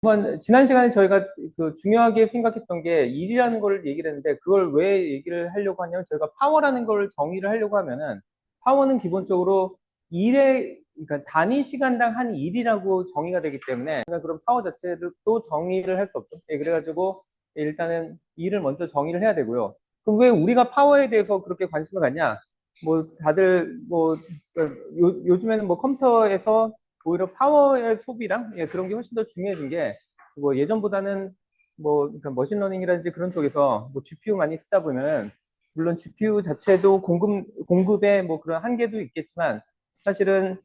우선 지난 시간에 저희가 그 중요하게 생각했던 게 일이라는 걸 얘기를 했는데 그걸 왜 얘기를 하려고 하냐면 저희가 파워라는 걸 정의를 하려고 하면은 파워는 기본적으로 일의 그러니까 단위 시간당 한 일이라고 정의가 되기 때문에 그럼 파워 자체를 또 정의를 할 수 없죠. 예, 그래가지고 일단은 일을 먼저 정의를 해야 되고요. 그럼 왜 우리가 파워에 대해서 그렇게 관심을 갖냐? 뭐 다들 뭐 요즘에는 뭐 컴퓨터에서 오히려 파워의 소비랑 예, 그런 게 훨씬 더 중요해진 게 뭐 예전보다는 뭐 그러니까 머신러닝이라든지 그런 쪽에서 뭐 GPU 많이 쓰다 보면 물론 GPU 자체도 공급에 뭐 그런 한계도 있겠지만 사실은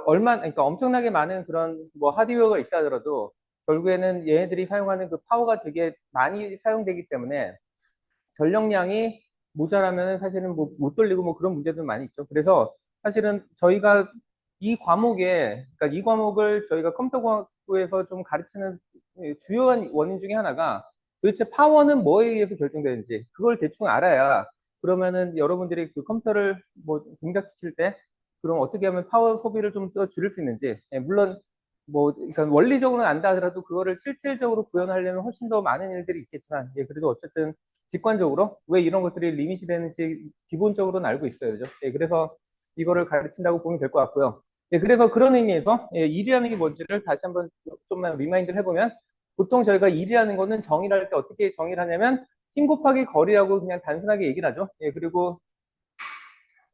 얼마 그러니까 엄청나게 많은 그런 뭐 하드웨어가 있다 하더라도 결국에는 얘네들이 사용하는 그 파워가 되게 많이 사용되기 때문에 전력량이 모자라면 사실은 뭐 못 돌리고 뭐 그런 문제도 많이 있죠. 그래서 사실은 저희가 이 과목에, 그러니까 이 과목을 저희가 컴퓨터공학부에서 좀 가르치는 주요한 원인 중에 하나가 도대체 파워는 뭐에 의해서 결정되는지 그걸 대충 알아야 그러면은 여러분들이 그 컴퓨터를 뭐 동작시킬 때 그럼 어떻게 하면 파워 소비를 좀 더 줄일 수 있는지 예, 물론 뭐 그러니까 원리적으로는 안다 하더라도 그거를 실질적으로 구현하려면 훨씬 더 많은 일들이 있겠지만 예, 그래도 어쨌든 직관적으로 왜 이런 것들이 리밋이 되는지 기본적으로는 알고 있어요. 그죠? 예, 그래서 이거를 가르친다고 보면 될 것 같고요. 예, 그래서 그런 의미에서 예, 일이라는 게 뭔지를 다시 한번 좀만 리마인드를 해보면 보통 저희가 일이라는 거는 정의를 할 때 어떻게 정의를 하냐면 힘 곱하기 거리라고 그냥 단순하게 얘기를 하죠. 예, 그리고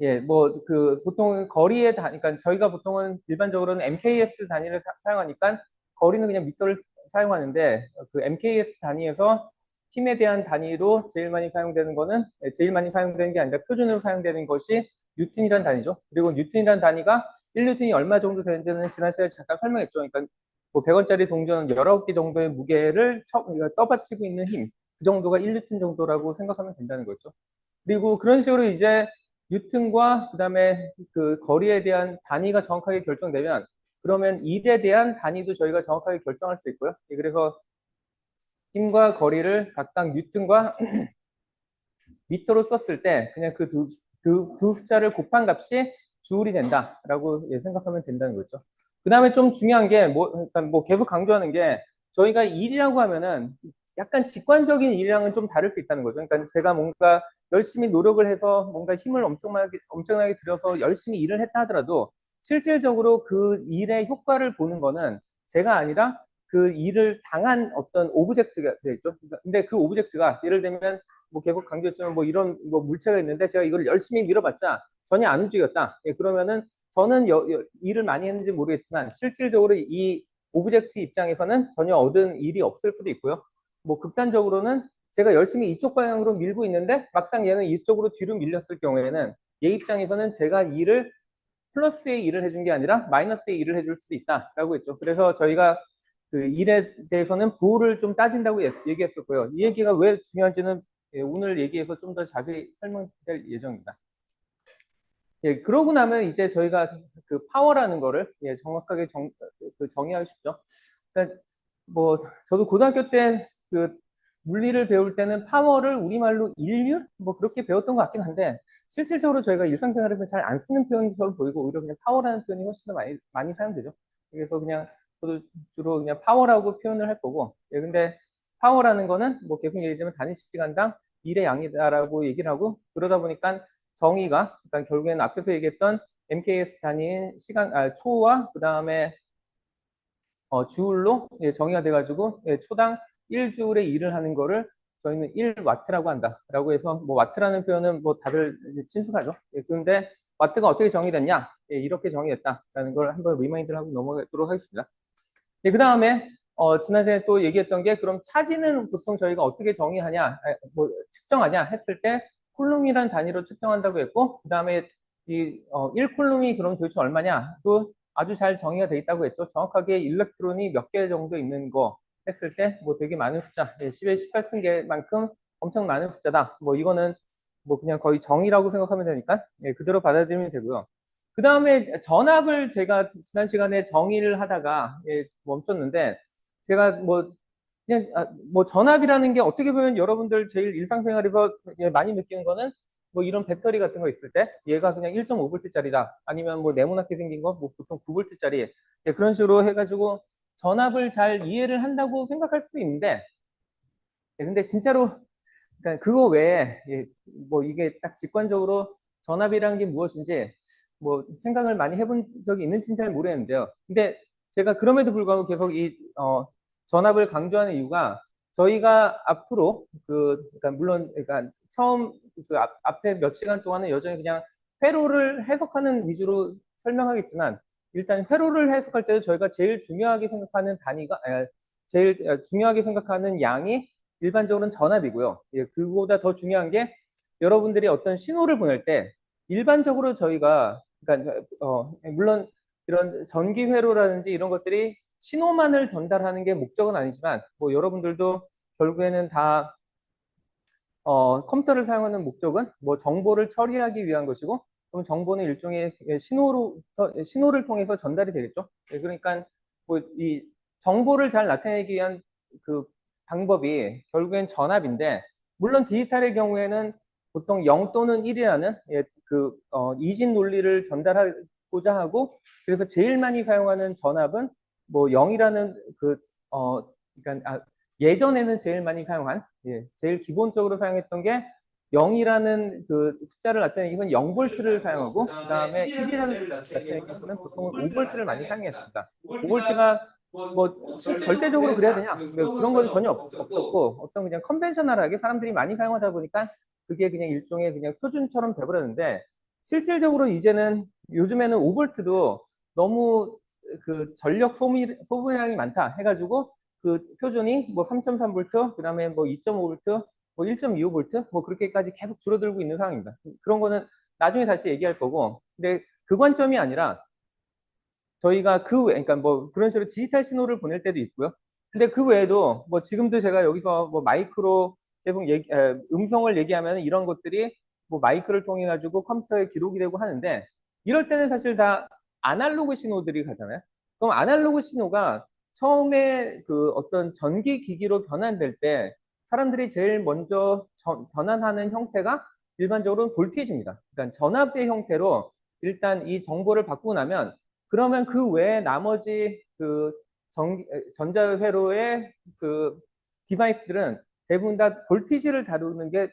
예, 뭐, 그, 보통 거리의 단위, 그러니까 저희가 보통은 일반적으로는 MKS 단위를 사용하니까 거리는 그냥 미터를 사용하는데 그 MKS 단위에서 힘에 대한 단위로 제일 많이 사용되는 거는 제일 많이 사용되는 게 아니라 표준으로 사용되는 것이 뉴턴이라는 단위죠. 그리고 뉴턴이라는 단위가 1뉴턴이 얼마 정도 되는지는 지난 시간에 잠깐 설명했죠. 그러니까 뭐 100원짜리 동전 19개 정도의 무게를 떠받치고 있는 힘, 그 정도가 1뉴턴 정도라고 생각하면 된다는 거죠. 그리고 그런 식으로 이제 뉴턴과 그다음에 그 거리에 대한 단위가 정확하게 결정되면 그러면 일에 대한 단위도 저희가 정확하게 결정할 수 있고요. 예, 그래서 힘과 거리를 각각 뉴턴과 미터로 썼을 때 그냥 그 두 숫자를 곱한 값이 주울이 된다라고 예, 생각하면 된다는 거죠. 그 다음에 좀 중요한 게 뭐, 그러니까 뭐 계속 강조하는 게 저희가 일이라고 하면은 약간 직관적인 일이랑은 좀 다를 수 있다는 거죠. 그러니까 제가 뭔가 열심히 노력을 해서 뭔가 힘을 엄청나게 들여서 열심히 일을 했다 하더라도 실질적으로 그 일의 효과를 보는 거는 제가 아니라 그 일을 당한 어떤 오브젝트가 되죠. 근데 그 오브젝트가 예를 들면 뭐 계속 강조했지만 뭐 이런 뭐 물체가 있는데 제가 이걸 열심히 밀어봤자 전혀 안 움직였다. 예, 그러면은 저는 일을 많이 했는지 모르겠지만 실질적으로 이 오브젝트 입장에서는 전혀 얻은 일이 없을 수도 있고요. 뭐 극단적으로는 제가 열심히 이쪽 방향으로 밀고 있는데 막상 얘는 이쪽으로 뒤로 밀렸을 경우에는 얘 입장에서는 제가 일을 플러스의 일을 해준 게 아니라 마이너스의 일을 해줄 수도 있다라고 했죠. 그래서 저희가 그 일에 대해서는 부호를 좀 따진다고 얘기했었고요. 이 얘기가 왜 중요한지는 예, 오늘 얘기해서 좀 더 자세히 설명드릴 예정입니다. 예, 그러고 나면 이제 저희가 그 파워라는 거를 예, 정확하게 그 정의하고 싶죠. 그러니까 뭐 저도 고등학교 때 그 물리를 배울 때는 파워를 우리말로 인류 뭐 그렇게 배웠던 것 같긴 한데 실질적으로 저희가 일상생활에서 잘 안 쓰는 표현처럼 보이고 오히려 그냥 파워라는 표현이 훨씬 더 많이 사용되죠. 그래서 그냥 저도 주로 그냥 파워라고 표현을 할 거고 예, 근데 파워라는 거는 뭐 계속 얘기하지만 단위 시간당 일의 양이다라고 얘기를 하고 그러다 보니까 정의가 그러니까 결국에는 앞에서 얘기했던 MKS 단위인 초와 그 다음에 주울로 예, 정의가 돼가지고 예, 초당 1주울의 일을 하는 거를 저희는 1와트라고 한다라고 해서 뭐 와트라는 표현은 뭐 다들 이제 친숙하죠. 예, 그런데 와트가 어떻게 정의됐냐? 예, 이렇게 정의됐다라는 걸 한번 리마인드를 하고 넘어가도록 하겠습니다. 예, 그 다음에 지난 시간에 또 얘기했던 게 그럼 차지는 보통 저희가 어떻게 정의하냐, 뭐 측정하냐 했을 때 쿨룸이란 단위로 측정한다고 했고 그 다음에 이 1쿨룸이 그럼 도대체 얼마냐? 또 아주 잘 정의가 돼 있다고 했죠. 정확하게 일렉트론이 몇 개 정도 있는 거 했을 때 뭐 되게 많은 숫자, 예, 10의 18승계만큼 엄청 많은 숫자다. 뭐 이거는 뭐 그냥 거의 정의라고 생각하면 되니까 예, 그대로 받아들이면 되고요. 그 다음에 전압을 제가 지난 시간에 정의를 하다가 예, 멈췄는데 제가 뭐 그냥 뭐 전압이라는 게 어떻게 보면 여러분들 제일 일상생활에서 예, 많이 느끼는 거는 뭐 이런 배터리 같은 거 있을 때 얘가 그냥 1.5V짜리다 아니면 뭐 네모나게 생긴 거 뭐 보통 9V짜리 예, 그런 식으로 해가지고 전압을 잘 이해를 한다고 생각할 수 있는데, 근데 진짜로 그러니까 그거 외에 뭐 이게 딱 직관적으로 전압이라는 게 무엇인지 뭐 생각을 많이 해본 적이 있는지는 잘 모르겠는데요. 근데 제가 그럼에도 불구하고 계속 이 전압을 강조하는 이유가 저희가 앞으로 그러니까 물론 그러니까 처음 앞에 몇 시간 동안은 여전히 그냥 회로를 해석하는 위주로 설명하겠지만 일단 회로를 해석할 때도 저희가 제일 중요하게 생각하는 단위가 제일 중요하게 생각하는 양이 일반적으로는 전압이고요. 그보다 더 중요한 게 여러분들이 어떤 신호를 보낼 때 일반적으로 저희가 그러니까 물론 이런 전기 회로라든지 이런 것들이 신호만을 전달하는 게 목적은 아니지만 뭐 여러분들도 결국에는 다 컴퓨터를 사용하는 목적은 뭐 정보를 처리하기 위한 것이고 그럼 정보는 일종의 신호를 통해서 전달이 되겠죠. 그러니까 뭐 이 정보를 잘 나타내기 위한 그 방법이 결국엔 전압인데 물론 디지털의 경우에는 보통 0 또는 1이라는 이진 논리를 전달하고자 하고 그래서 제일 많이 사용하는 전압은 뭐 0이라는 그러니까 예전에는 제일 많이 사용한 제일 기본적으로 사용했던 게 0이라는 그 숫자를 나타내기 위해서는 0볼트를 사용하고 그 다음에 1이라는 숫자를 나타내기 위해서는 보통은 5볼트를 많이 사용했습니다. 5볼트가 뭐 절대적으로 그래야 되냐? 그런 건 전혀 없었고 어떤 그냥 컨벤셔널하게 사람들이 많이 사용하다 보니까 그게 그냥 일종의 그냥 표준처럼 돼버렸는데 실질적으로 이제는 요즘에는 5볼트도 너무 그 전력 소모량이 많다 해가지고 그 표준이 뭐 3.3볼트, 그 다음에 뭐 2.5볼트, 뭐 1.25볼트, 뭐 그렇게까지 계속 줄어들고 있는 상황입니다. 그런 거는 나중에 다시 얘기할 거고, 근데 그 관점이 아니라 저희가 그 외, 그러니까 뭐 그런 식으로 디지털 신호를 보낼 때도 있고요. 근데 그 외에도 뭐 지금도 제가 여기서 뭐 마이크로 계속 음성을 얘기하면 이런 것들이 뭐 마이크를 통해 가지고 컴퓨터에 기록이 되고 하는데 이럴 때는 사실 다 아날로그 신호들이 가잖아요. 그럼 아날로그 신호가 처음에 그 어떤 전기 기기로 변환될 때 사람들이 제일 먼저 변환하는 형태가 일반적으로 볼테이지입니다. 그러니까 전압의 형태로 일단 이 정보를 받고 나면 그러면 그 외에 나머지 그 전자회로의 그 디바이스들은 대부분 다 볼티지를 다루는 게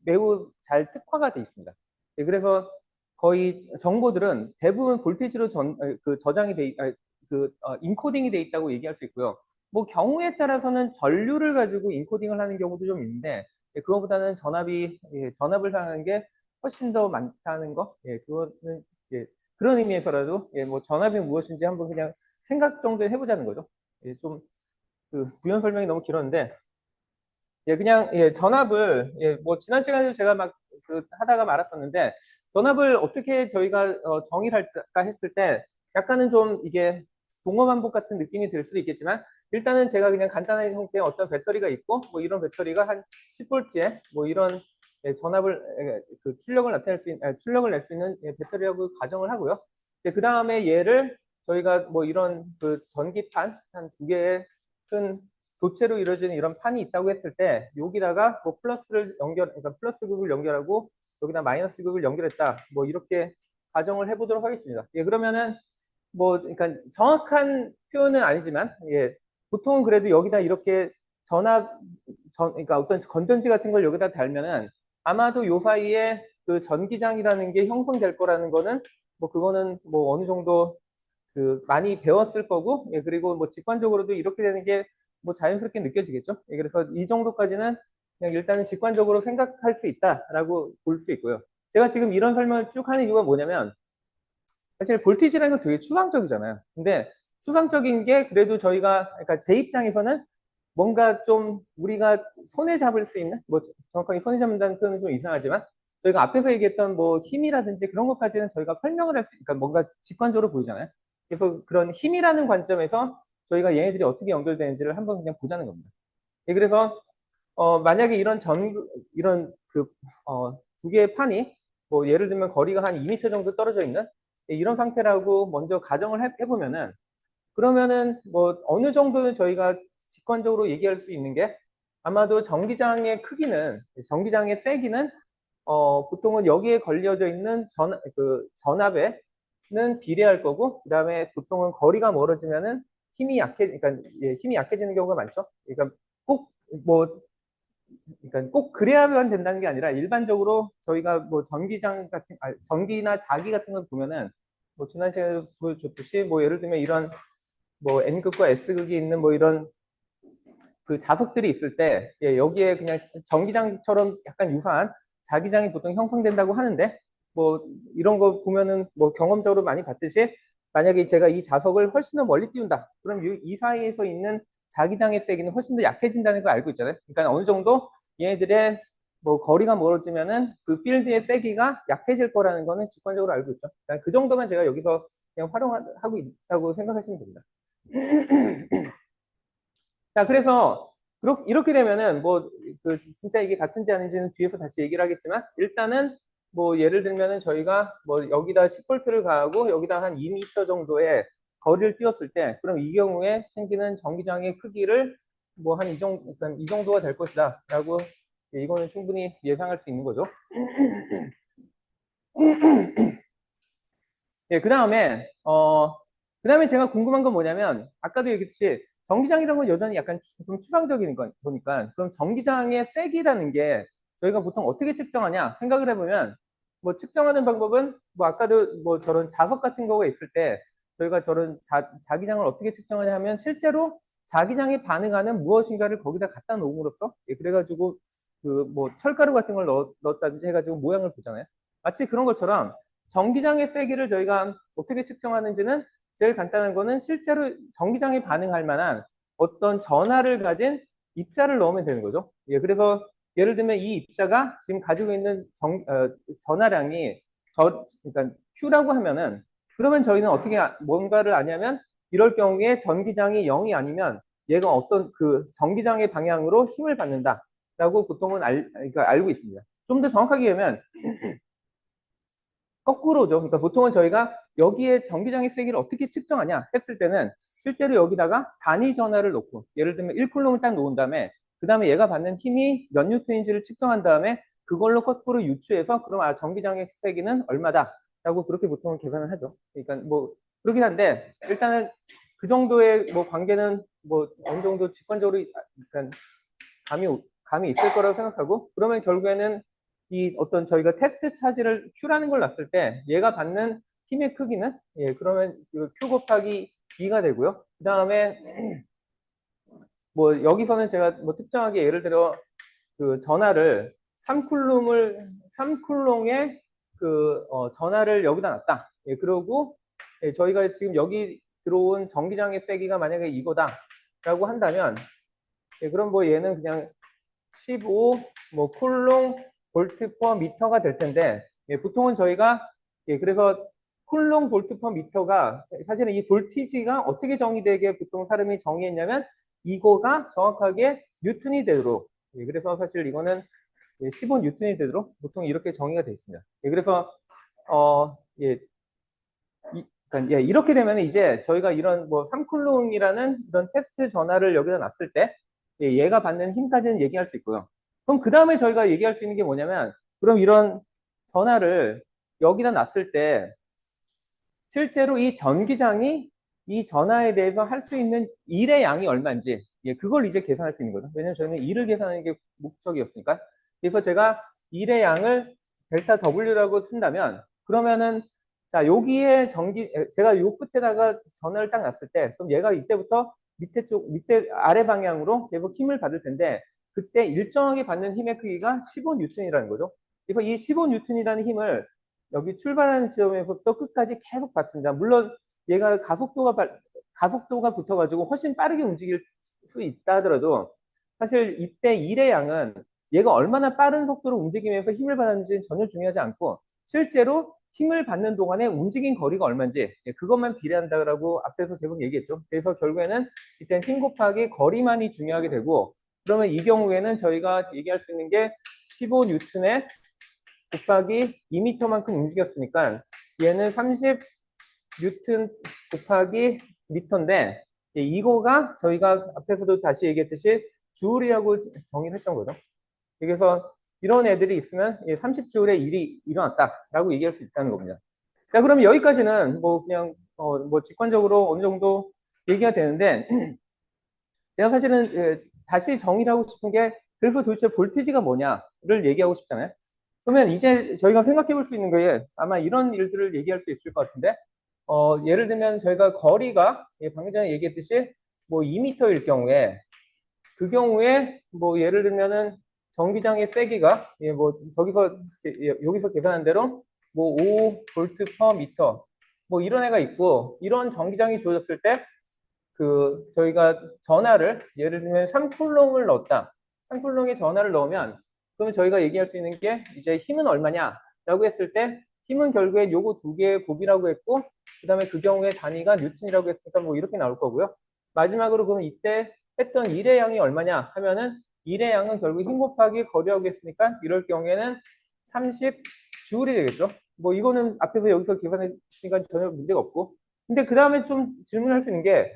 매우 잘 특화가 되어 있습니다. 그래서 거의 정보들은 대부분 볼티지로 저장이 인코딩이 돼 있다고 얘기할 수 있고요. 뭐 경우에 따라서는 전류를 가지고 인코딩을 하는 경우도 좀 있는데 그거보다는 전압을 사용하는 게 훨씬 더 많다는 거. 그거는 그런 의미에서라도 뭐 전압이 무엇인지 한번 그냥 생각 정도 해보자는 거죠. 좀 부연 설명이 너무 길었는데 그냥 전압을 뭐 지난 시간에도 제가 막 하다가 말았었는데 전압을 어떻게 저희가 정의를 할까 했을 때 약간은 좀 이게 동어반복 같은 느낌이 들 수도 있겠지만 일단은 제가 그냥 간단한 형태의 어떤 배터리가 있고 뭐 이런 배터리가 한 10V에 뭐 이런 전압을 출력을 나타낼 수 있는 출력을 낼 수 있는 배터리라고 가정을 하고요. 그 다음에 얘를 저희가 뭐 이런 그 전기판 한 2개의 큰 도체로 이루어지는 이런 판이 있다고 했을 때 여기다가 뭐 그러니까 플러스 극을 연결하고 여기다 마이너스 극을 연결했다. 뭐 이렇게 가정을 해보도록 하겠습니다. 그러면은 뭐 그러니까 정확한 표현은 아니지만 보통은 그래도 여기다 이렇게 그러니까 어떤 건전지 같은 걸 여기다 달면은 아마도 요 사이에 그 전기장이라는 게 형성될 거라는 거는 뭐 그거는 뭐 어느 정도 많이 배웠을 거고 그리고 뭐 직관적으로도 이렇게 되는 게 뭐 자연스럽게 느껴지겠죠. 그래서 이 정도까지는 그냥 일단은 직관적으로 생각할 수 있다라고 볼 수 있고요. 제가 지금 이런 설명을 쭉 하는 이유가 뭐냐면 사실 볼티지라는 건 되게 추상적이잖아요. 근데 추상적인 게 그래도 저희가 그러니까 제 입장에서는 뭔가 좀 우리가 손에 잡을 수 있는 뭐 정확하게 손에 잡는다는 표현은 좀 이상하지만 저희가 앞에서 얘기했던 뭐 힘이라든지 그런 것까지는 저희가 설명을 할 수, 그러니까 뭔가 직관적으로 보이잖아요. 그래서 그런 힘이라는 관점에서 저희가 얘네들이 어떻게 연결되는지를 한번 그냥 보자는 겁니다. 그래서 만약에 이런 두 개의 판이 뭐 예를 들면 거리가 한 2m 정도 떨어져 있는 이런 상태라고 먼저 가정을 해보면은 그러면은 뭐 어느 정도는 저희가 직관적으로 얘기할 수 있는 게 아마도 전기장의 세기는 보통은 여기에 걸려져 있는 전압에는 비례할 거고, 그 다음에 보통은 거리가 멀어지면은 그러니까 힘이 약해지는 경우가 많죠. 그러니까 꼭 뭐, 그러니까 꼭 그래야만 된다는 게 아니라 일반적으로 저희가 뭐 전기나 자기 같은 걸 보면은 뭐 지난 시간에 보여줬듯이 뭐 예를 들면 이런 뭐 N극과 S극이 있는 뭐 이런 그 자석들이 있을 때 여기에 그냥 전기장처럼 약간 유사한 자기장이 보통 형성된다고 하는데 뭐 이런 거 보면은 뭐 경험적으로 많이 봤듯이 만약에 제가 이 자석을 훨씬 더 멀리 띄운다. 그럼 이 사이에서 있는 자기장의 세기는 훨씬 더 약해진다는 걸 알고 있잖아요. 그러니까 어느 정도 얘네들의 뭐 거리가 멀어지면은 그 필드의 세기가 약해질 거라는 거는 직관적으로 알고 있죠. 그러니까 그 정도만 제가 여기서 그냥 활용하고 있다고 생각하시면 됩니다. 자, 그래서 이렇게 되면은 뭐 그 진짜 이게 같은지 아닌지는 뒤에서 다시 얘기를 하겠지만 일단은 뭐 예를 들면은 저희가 뭐 여기다 10V를 가하고 여기다 한 2m 정도의 거리를 띄웠을 때 그럼 이 경우에 생기는 전기장의 크기를 뭐 한 이 정도 그러니까 이 정도가 될 것이다라고 이거는 충분히 예상할 수 있는 거죠. 예, 그다음에 제가 궁금한 건 뭐냐면 아까도 얘기했듯이 전기장이라는 건 여전히 약간 좀 추상적인 거니까 그럼 전기장의 세기라는 게 저희가 보통 어떻게 측정하냐 생각을 해보면 뭐 측정하는 방법은 뭐 아까도 뭐 저런 자석 같은 거가 있을 때 저희가 저런 자기장을 어떻게 측정하냐 하면 실제로 자기장에 반응하는 무엇인가를 거기다 갖다 놓음으로써 예, 그래가지고 그 뭐 철가루 같은 걸 넣었다든지 해가지고 모양을 보잖아요. 마치 그런 것처럼 전기장의 세기를 저희가 어떻게 측정하는지는 제일 간단한 거는 실제로 전기장에 반응할 만한 어떤 전하를 가진 입자를 넣으면 되는 거죠. 예, 그래서 예를 들면 이 입자가 지금 가지고 있는 전하량이 그러니까 Q라고 하면은 그러면 저희는 어떻게 뭔가를 아냐면 이럴 경우에 전기장이 0이 아니면 얘가 어떤 그 전기장의 방향으로 힘을 받는다라고 보통은 그러니까 알고 있습니다. 좀 더 정확하게 얘기하면 거꾸로죠. 그러니까 보통은 저희가 여기에 전기장의 세기를 어떻게 측정하냐 했을 때는 실제로 여기다가 단위 전하를 놓고 예를 들면 1쿨롬을 딱 놓은 다음에 그 다음에 얘가 받는 힘이 몇 뉴턴인지를 측정한 다음에 그걸로 거꾸로 유추해서 그럼 전기장의 세기는 얼마다 라고 그렇게 보통은 계산을 하죠. 그러니까 뭐 그렇긴 한데 일단은 그 정도의 뭐 관계는 뭐 어느 정도 직관적으로 그러니까 감이 있을 거라고 생각하고 그러면 결국에는 이 어떤 저희가 테스트 차지를 Q라는 걸 놨을 때 얘가 받는 힘의 크기는 예 그러면 그 Q 곱하기 2가 되고요. 그 다음에 뭐 여기서는 제가 뭐 특정하게 예를 들어 그 전하를 3쿨롱의 그 전하를 여기다 놨다. 예, 그러고 예, 저희가 지금 여기 들어온 전기장의 세기가 만약에 이거다라고 한다면 예, 그럼 뭐 얘는 그냥 15 뭐 쿨롱 볼트 퍼 미터가 될 텐데 예, 보통은 저희가 예, 그래서 쿨롱 볼트 퍼 미터가 사실은 이 볼티지가 어떻게 정의되게 보통 사람이 정의했냐면 이거가 정확하게 뉴턴이 되도록 예, 그래서 사실 이거는 15 뉴턴이 되도록 보통 이렇게 정의가 되어 있습니다. 예, 그래서 예, 그러니까 예, 이렇게 되면 이제 저희가 이런 뭐 3쿨롱이라는 이런 테스트 전화를 여기다 놨을 때 예, 얘가 받는 힘까지는 얘기할 수 있고요. 그럼 그 다음에 저희가 얘기할 수 있는 게 뭐냐면 그럼 이런 전화를 여기다 놨을 때 실제로 이 전기장이 이 전화에 대해서 할 수 있는 일의 양이 얼마인지 예, 그걸 이제 계산할 수 있는 거죠. 왜냐면 저희는 일을 계산하는 게 목적이었으니까. 그래서 제가 일의 양을 델타 W라고 쓴다면 그러면은 자 여기에 제가 요 끝에다가 전화를 딱 놨을 때 그럼 얘가 이때부터 밑에 아래 방향으로 계속 힘을 받을 텐데 그때 일정하게 받는 힘의 크기가 15뉴턴이라는 거죠. 그래서 이 15뉴턴이라는 힘을 여기 출발하는 지점에서부터 끝까지 계속 받습니다. 물론 얘가 가속도가 붙어가지고 훨씬 빠르게 움직일 수 있다 하더라도 사실 이때 일의 양은 얘가 얼마나 빠른 속도로 움직이면서 힘을 받았는지는 전혀 중요하지 않고 실제로 힘을 받는 동안에 움직인 거리가 얼마인지 그것만 비례한다고 앞에서 계속 얘기했죠. 그래서 결국에는 이때 힘 곱하기 거리만이 중요하게 되고 그러면 이 경우에는 저희가 얘기할 수 있는 게 15뉴턴에 곱하기 2m만큼 움직였으니까 얘는 30 뉴턴 곱하기 미터인데 이거가 저희가 앞에서도 다시 얘기했듯이 주울이라고 정의를 했던 거죠. 그래서 이런 애들이 있으면 30주울의 일이 일어났다라고 얘기할 수 있다는 겁니다. 자, 그럼 여기까지는 뭐 그냥 뭐 직관적으로 어느 정도 얘기가 되는데 제가 사실은 다시 정의를 하고 싶은 게 그래서 도대체 볼티지가 뭐냐를 얘기하고 싶잖아요. 그러면 이제 저희가 생각해 볼 수 있는 게 아마 이런 일들을 얘기할 수 있을 것 같은데 예를 들면 저희가 거리가 방금 전에 얘기했듯이 뭐 2m일 경우에 그 경우에 뭐 예를 들면은 전기장의 세기가 뭐 저기서 여기서 계산한 대로 뭐 5 볼트 퍼 미터 뭐 이런 애가 있고 이런 전기장이 주어졌을 때 그 저희가 전하를 예를 들면 3쿨롱을 넣었다. 3쿨롱에 전하를 넣으면 그러면 저희가 얘기할 수 있는 게 이제 힘은 얼마냐라고 했을 때 힘은 결국에 요거 두 개의 곱이라고 했고 그다음에 그 경우에 단위가 뉴턴이라고 했으니까 뭐 이렇게 나올 거고요. 마지막으로 그럼 이때 했던 일의 양이 얼마냐 하면은 일의 양은 결국 힘 곱하기 거리라고 했으니까 이럴 경우에는 30줄이 되겠죠. 뭐 이거는 앞에서 여기서 계산했으니까 전혀 문제가 없고 근데 그 다음에 좀 질문할 수 있는 게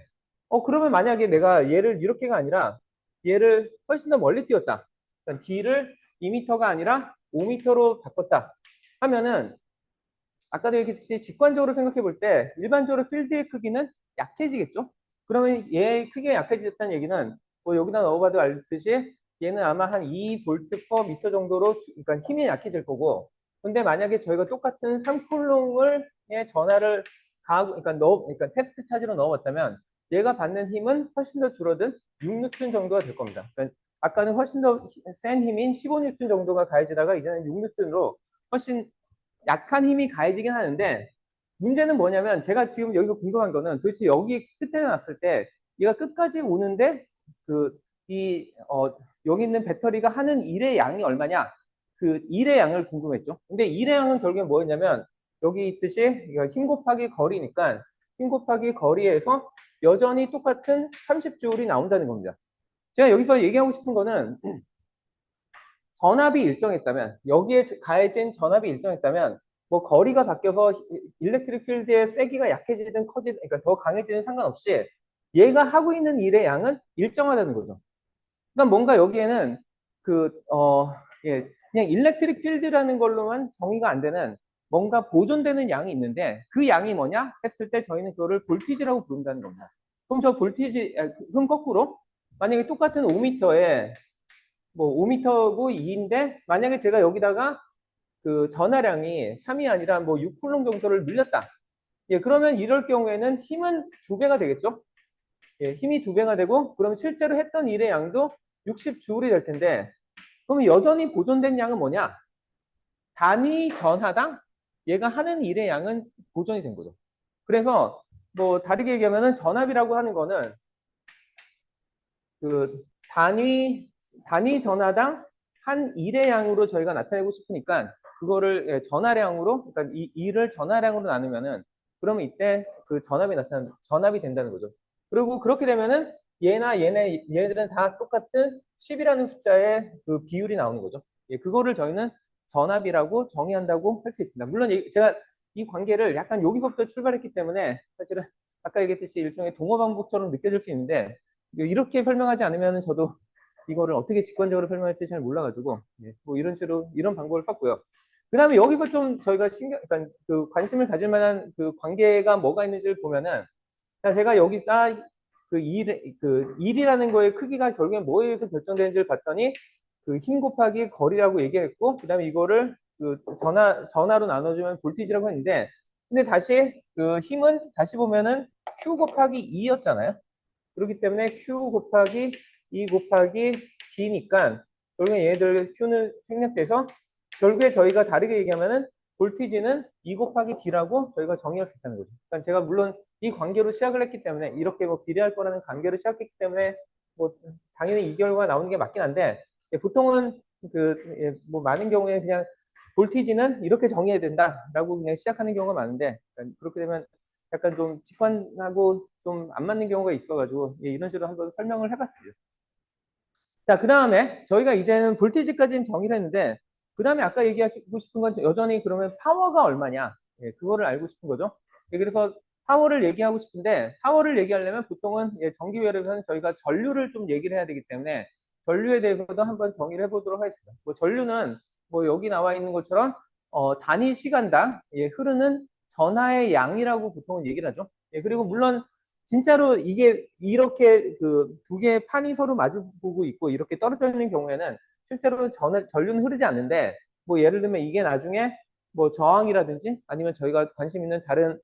그러면 만약에 내가 얘를 이렇게가 아니라 얘를 훨씬 더 멀리 띄웠다. 그러니까 D를 2m가 아니라 5m로 바꿨다. 하면은 아까도 얘기했듯이 직관적으로 생각해 볼 때 일반적으로 필드의 크기는 약해지겠죠? 그러면 얘의 크기가 약해졌다는 얘기는 뭐 여기다 넣어봐도 알듯이 얘는 아마 한 2볼트 퍼 미터 정도로 그러니까 힘이 약해질 거고 근데 만약에 저희가 똑같은 3쿨롱을 전하를 가하고 그러니까 테스트 차지로 넣어봤다면 얘가 받는 힘은 훨씬 더 줄어든 6뉴턴 정도가 될 겁니다. 그러니까 아까는 훨씬 더 센 힘인 15뉴턴 정도가 가해지다가 이제는 6뉴턴으로 훨씬 약한 힘이 가해지긴 하는데 문제는 뭐냐면 제가 지금 여기서 궁금한 거는 도대체 여기 끝에 놨을 때 얘가 끝까지 오는데 여기 있는 배터리가 하는 일의 양이 얼마냐 그 일의 양을 궁금했죠. 근데 일의 양은 결국에 뭐였냐면 여기 있듯이 힘 곱하기 거리니까 힘 곱하기 거리에서 여전히 똑같은 30줄이 나온다는 겁니다. 제가 여기서 얘기하고 싶은 거는 전압이 일정했다면 여기에 가해진 전압이 일정했다면 뭐 거리가 바뀌어서 일렉트릭 필드의 세기가 약해지든 커지든 그러니까 더 강해지든 상관없이 얘가 하고 있는 일의 양은 일정하다는 거죠. 그러니까 뭔가 여기에는 그냥 일렉트릭 필드라는 걸로만 정의가 안 되는 뭔가 보존되는 양이 있는데 그 양이 뭐냐 했을 때 저희는 그거를 볼티지라고 부른다는 겁니다. 그럼 저 볼티지 그럼 거꾸로 만약에 똑같은 5m에 뭐 5m고 2인데 만약에 제가 여기다가 그 전하량이 3이 아니라 뭐 6쿨롱 정도를 늘렸다. 예, 그러면 이럴 경우에는 힘은 2배가 되겠죠? 예, 힘이 2배가 되고 그럼 실제로 했던 일의 양도 60줄이 될 텐데 그러면 여전히 보존된 양은 뭐냐? 단위 전하당 얘가 하는 일의 양은 보존이 된 거죠. 그래서 뭐 다르게 얘기하면은 전압이라고 하는 거는 그 단위 전하당 한 일의 양으로 저희가 나타내고 싶으니까 그거를 전하량으로 그러니까 이 일을 전하량으로 나누면은 그러면 이때 그 전압이 된다는 거죠. 그리고 그렇게 되면은 얘네들은 다 똑같은 10이라는 숫자의 그 비율이 나오는 거죠. 예, 그거를 저희는 전압이라고 정의한다고 할 수 있습니다. 물론 제가 이 관계를 약간 여기서부터 출발했기 때문에 사실은 아까 얘기했듯이 일종의 동어 반복처럼 느껴질 수 있는데 이렇게 설명하지 않으면 저도 이거를 어떻게 직관적으로 설명할지 잘 몰라가지고 뭐 이런 식으로 이런 방법을 썼고요. 그 다음에 여기서 좀 저희가 그러니까 그 관심을 가질 만한 그 관계가 뭐가 있는지를 보면은 제가 여기다 그 일이라는 거의 크기가 결국에 뭐에 의해서 결정되는지를 봤더니 그 힘 곱하기 거리라고 얘기했고 그 다음에 이거를 그 전하로 나눠주면 볼티지라고 했는데 근데 다시 그 힘은 다시 보면은 Q 곱하기 2였잖아요. 그렇기 때문에 Q 곱하기 2 곱하기 D니까 결국에 얘네들 Q는 생략돼서 결국에 저희가 다르게 얘기하면은 볼티지는 2 곱하기 D라고 저희가 정의할 수 있다는 거죠. 그러니까 제가 물론 이 관계로 시작을 했기 때문에 이렇게 뭐 비례할 거라는 관계로 시작했기 때문에 뭐 당연히 이 결과가 나오는 게 맞긴 한데 보통은 뭐 많은 경우에 그냥 볼티지는 이렇게 정의해야 된다라고 그냥 시작하는 경우가 많은데 그러니까 그렇게 되면 약간 좀 직관하고 좀 안 맞는 경우가 있어가지고 이런 식으로 한번 설명을 해봤어요. 자, 그 다음에 저희가 이제는 볼티지까지는 정의를 했는데 그 다음에 아까 얘기하고 싶은 건 여전히 그러면 파워가 얼마냐 그거를 알고 싶은 거죠. 그래서 파워를 얘기하고 싶은데 파워를 얘기하려면 보통은 전기회로에서는 저희가 전류를 좀 얘기를 해야 되기 때문에 전류에 대해서도 한번 정의를 해보도록 하겠습니다. 뭐 전류는 뭐 여기 나와 있는 것처럼 단위 시간당 흐르는 전하의 양이라고 보통은 얘기를 하죠. 그리고 물론 진짜로 이게 이렇게 그 두 개의 판이 서로 마주 보고 있고 이렇게 떨어져 있는 경우에는 실제로 전류는 흐르지 않는데 뭐 예를 들면 이게 나중에 뭐 저항이라든지 아니면 저희가 관심 있는 다른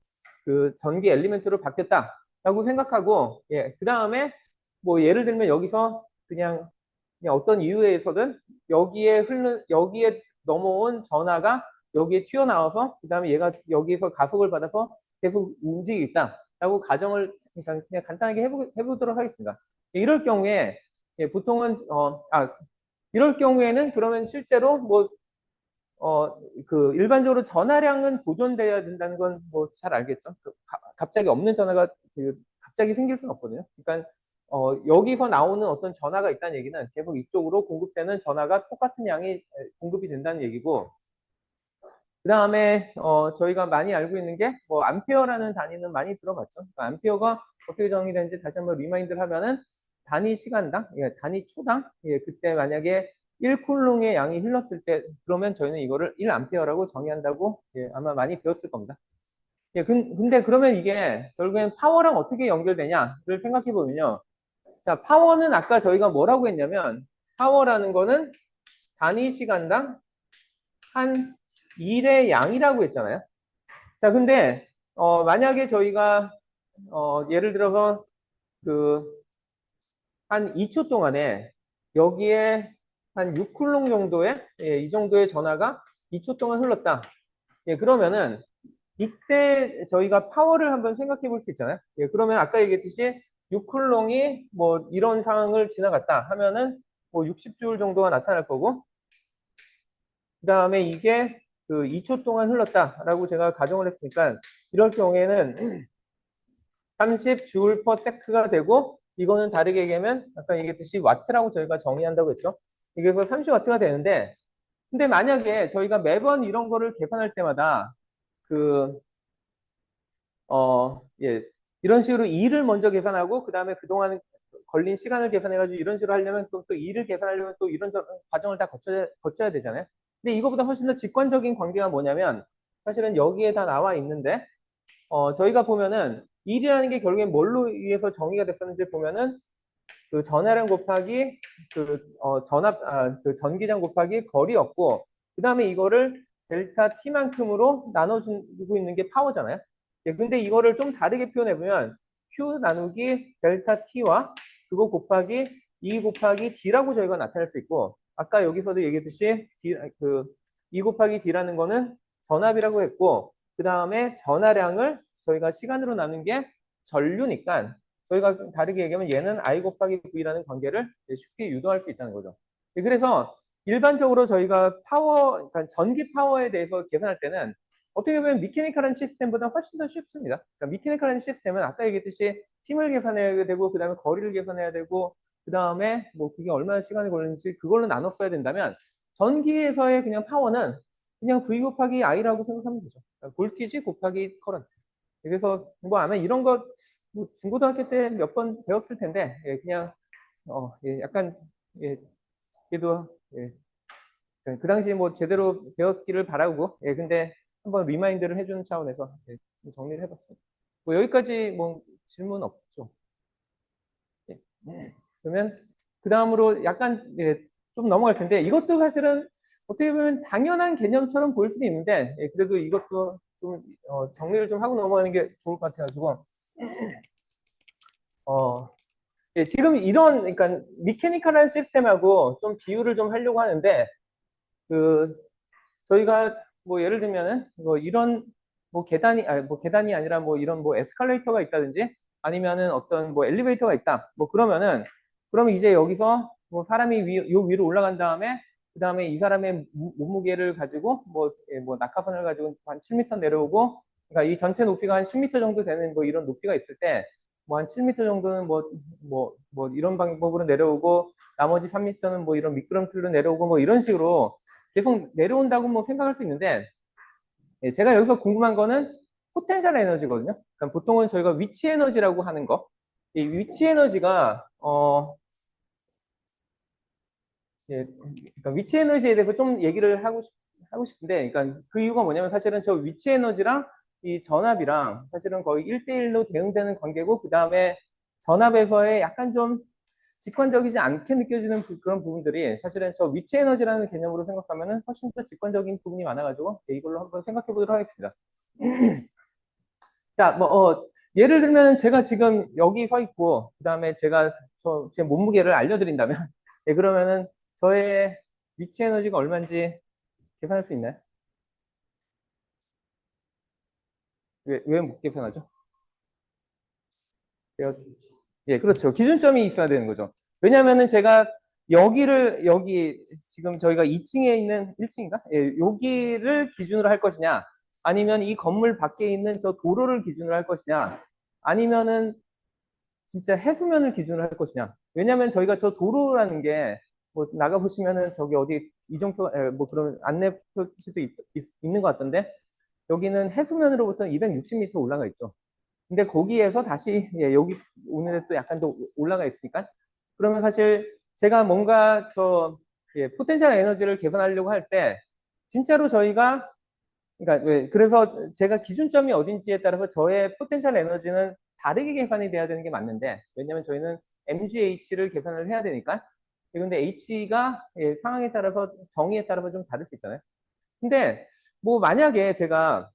그 전기 엘리멘트로 바뀌었다라고 생각하고 예, 그 다음에 뭐 예를 들면 여기서 그냥 어떤 이유에 있어든 여기에 넘어온 전하가 여기에 튀어나와서 그다음에 얘가 여기에서 가속을 받아서 계속 움직이고 있다라고 가정을 그냥 간단하게 해보도록 하겠습니다. 이럴 경우에 예, 보통은 이럴 경우에는 그러면 실제로 그 일반적으로 전하량은 보존돼야 된다는 건 뭐 잘 알겠죠? 갑자기 없는 전하가 갑자기 생길 수는 없거든요. 그러니까 여기서 나오는 어떤 전하가 있다는 얘기는 계속 이쪽으로 공급되는 전하가 똑같은 양이 공급이 된다는 얘기고, 그 다음에 저희가 많이 알고 있는 게 뭐 암페어라는 단위는 많이 들어봤죠. 그러니까 암페어가 어떻게 정의되는지 다시 한번 리마인드를 하면은 단위 시간당, 예, 단위 초당, 예, 그때 만약에 1쿨롱의 양이 흘렀을 때 그러면 저희는 이거를 1암페어라고 정의한다고 예, 아마 많이 배웠을 겁니다. 예, 근데 그러면 이게 결국엔 파워랑 어떻게 연결되냐를 생각해 보면요. 자, 파워는 아까 저희가 뭐라고 했냐면 파워라는 거는 단위 시간당 한 일의 양이라고 했잖아요. 자, 근데 만약에 저희가 예를 들어서 그 한 2초 동안에 여기에 한 6쿨롱 정도의 예, 이 정도의 전하가 2초 동안 흘렀다. 예, 그러면은 이때 저희가 파워를 한번 생각해 볼 수 있잖아요. 예, 그러면 아까 얘기했듯이 6쿨롱이 뭐 이런 상황을 지나갔다 하면은 뭐 60줄 정도가 나타날 거고, 그 다음에 이게 그 2초 동안 흘렀다라고 제가 가정을 했으니까 이럴 경우에는 30줄 per sec가 되고, 이거는 다르게 얘기하면 아까 얘기했듯이 와트라고 저희가 정의한다고 했죠. 그래서 30와트가 되는데, 근데 만약에 저희가 매번 이런 거를 계산할 때마다 그 예, 이런 식으로 일을 먼저 계산하고 그 다음에 그동안 걸린 시간을 계산해가지고 이런 식으로 하려면 또 일을 계산하려면 또 이런 과정을 다 거쳐야 되잖아요. 근데 이거보다 훨씬 더 직관적인 관계가 뭐냐면 사실은 여기에 다 나와 있는데 저희가 보면은 일이라는 게 결국엔 뭘로 의해서 정의가 됐었는지 보면은 그 전하량 곱하기 그 전기장 곱하기 거리였고, 그 다음에 이거를 델타 T만큼으로 나눠주고 있는 게 파워잖아요. 예, 근데 이거를 좀 다르게 표현해보면 Q 나누기 델타 T와 그거 곱하기 E 곱하기 D라고 저희가 나타낼 수 있고, 아까 여기서도 얘기했듯이 E 곱하기 D라는 거는 전압이라고 했고, 그 다음에 전하량을 저희가 시간으로 나눈 게 전류니까 저희가 다르게 얘기하면 얘는 I 곱하기 V라는 관계를 쉽게 유도할 수 있다는 거죠. 그래서 일반적으로 저희가 그러니까 전기 파워에 대해서 계산할 때는 어떻게 보면 미케니컬한 시스템보다 훨씬 더 쉽습니다. 그러니까 미케니컬한 시스템은 아까 얘기했듯이 힘을 계산해야 되고, 그 다음에 거리를 계산해야 되고, 그 다음에 뭐 그게 얼마나 시간이 걸리는지 그걸로 나눠 써야 된다면, 전기에서의 그냥 파워는 그냥 V 곱하기 I라고 생각하면 되죠. 그러니까 볼티지 곱하기 커런트. 그래서 뭐 아마 이런 거 뭐 중고등학교 때 몇 번 배웠을 텐데 예, 그냥 예, 약간 예, 그래도 예, 그 당시 뭐 제대로 배웠기를 바라고 예, 근데 한번 리마인드를 해주는 차원에서 예, 좀 정리를 해봤습니다. 뭐 여기까지 뭐 질문 없죠? 예. 그러면 그 다음으로 약간 예, 좀 넘어갈 텐데 이것도 사실은 어떻게 보면 당연한 개념처럼 보일 수도 있는데 예, 그래도 이것도 좀 정리를 좀 하고 넘어가는 게 좋을 것 같아가지고 어, 예, 지금 그러니까 미케니컬한 시스템하고 좀 비유를 좀 하려고 하는데 그 저희가 뭐 예를 들면은 뭐 이런 뭐 계단이 아니라 뭐 이런 뭐 에스컬레이터가 있다든지 아니면은 어떤 뭐 엘리베이터가 있다 뭐 그러면 이제 여기서 뭐 사람이 요 위로 올라간 다음에 그 다음에 이 사람의 몸무게를 가지고 뭐 낙하선을 가지고 한 7m 내려오고, 그러니까 이 전체 높이가 한 10m 정도 되는 뭐 이런 높이가 있을 때 뭐 한 7m 정도는 뭐 이런 방법으로 내려오고, 나머지 3m는 뭐 이런 미끄럼틀로 내려오고 뭐 이런 식으로 계속 내려온다고 뭐 생각할 수 있는데, 예, 제가 여기서 궁금한 거는 포텐셜 에너지거든요. 그러니까 보통은 저희가 위치 에너지라고 하는 거. 이 위치 에너지가 예, 그러니까 위치 에너지에 대해서 좀 얘기를 하고 싶은데, 그러니까 그 이유가 뭐냐면 사실은 저 위치 에너지랑 이 전압이랑 사실은 거의 1대1로 대응되는 관계고, 그 다음에 전압에서의 약간 좀 직관적이지 않게 느껴지는 그런 부분들이 사실은 저 위치 에너지라는 개념으로 생각하면은 훨씬 더 직관적인 부분이 많아가지고 이걸로 한번 생각해 보도록 하겠습니다. 자, 예를 들면 제가 지금 여기 서 있고, 그 다음에 제가 제 몸무게를 알려드린다면, 예, 그러면은 저의 위치 에너지가 얼마인지 계산할 수 있나요? 왜 못 계산하죠? 제가 예, 그렇죠. 기준점이 있어야 되는 거죠. 왜냐면은 제가 여기 지금 저희가 2층에 있는 1층인가? 예, 여기를 기준으로 할 것이냐, 아니면 이 건물 밖에 있는 저 도로를 기준으로 할 것이냐, 아니면은 진짜 해수면을 기준으로 할 것이냐. 왜냐면 저희가 저 도로라는 게 뭐 나가 보시면은 저기 어디 이정표 뭐 그런 안내 표시도 있는 것 같던데, 여기는 해수면으로부터 260m 올라가 있죠. 근데 거기에서 다시 예, 여기 오는데 또 약간 더 올라가 있으니까, 그러면 사실 제가 뭔가 예, 포텐셜 에너지를 계산하려고 할 때 진짜로 저희가, 그러니까 그래서 제가 기준점이 어딘지에 따라서 저의 포텐셜 에너지는 다르게 계산이 돼야 되는 게 맞는데, 왜냐면 저희는 MGH를 계산을 해야 되니까. 근데 H가 예, 상황에 따라서 정의에 따라서 좀 다를 수 있잖아요. 근데 뭐 만약에 제가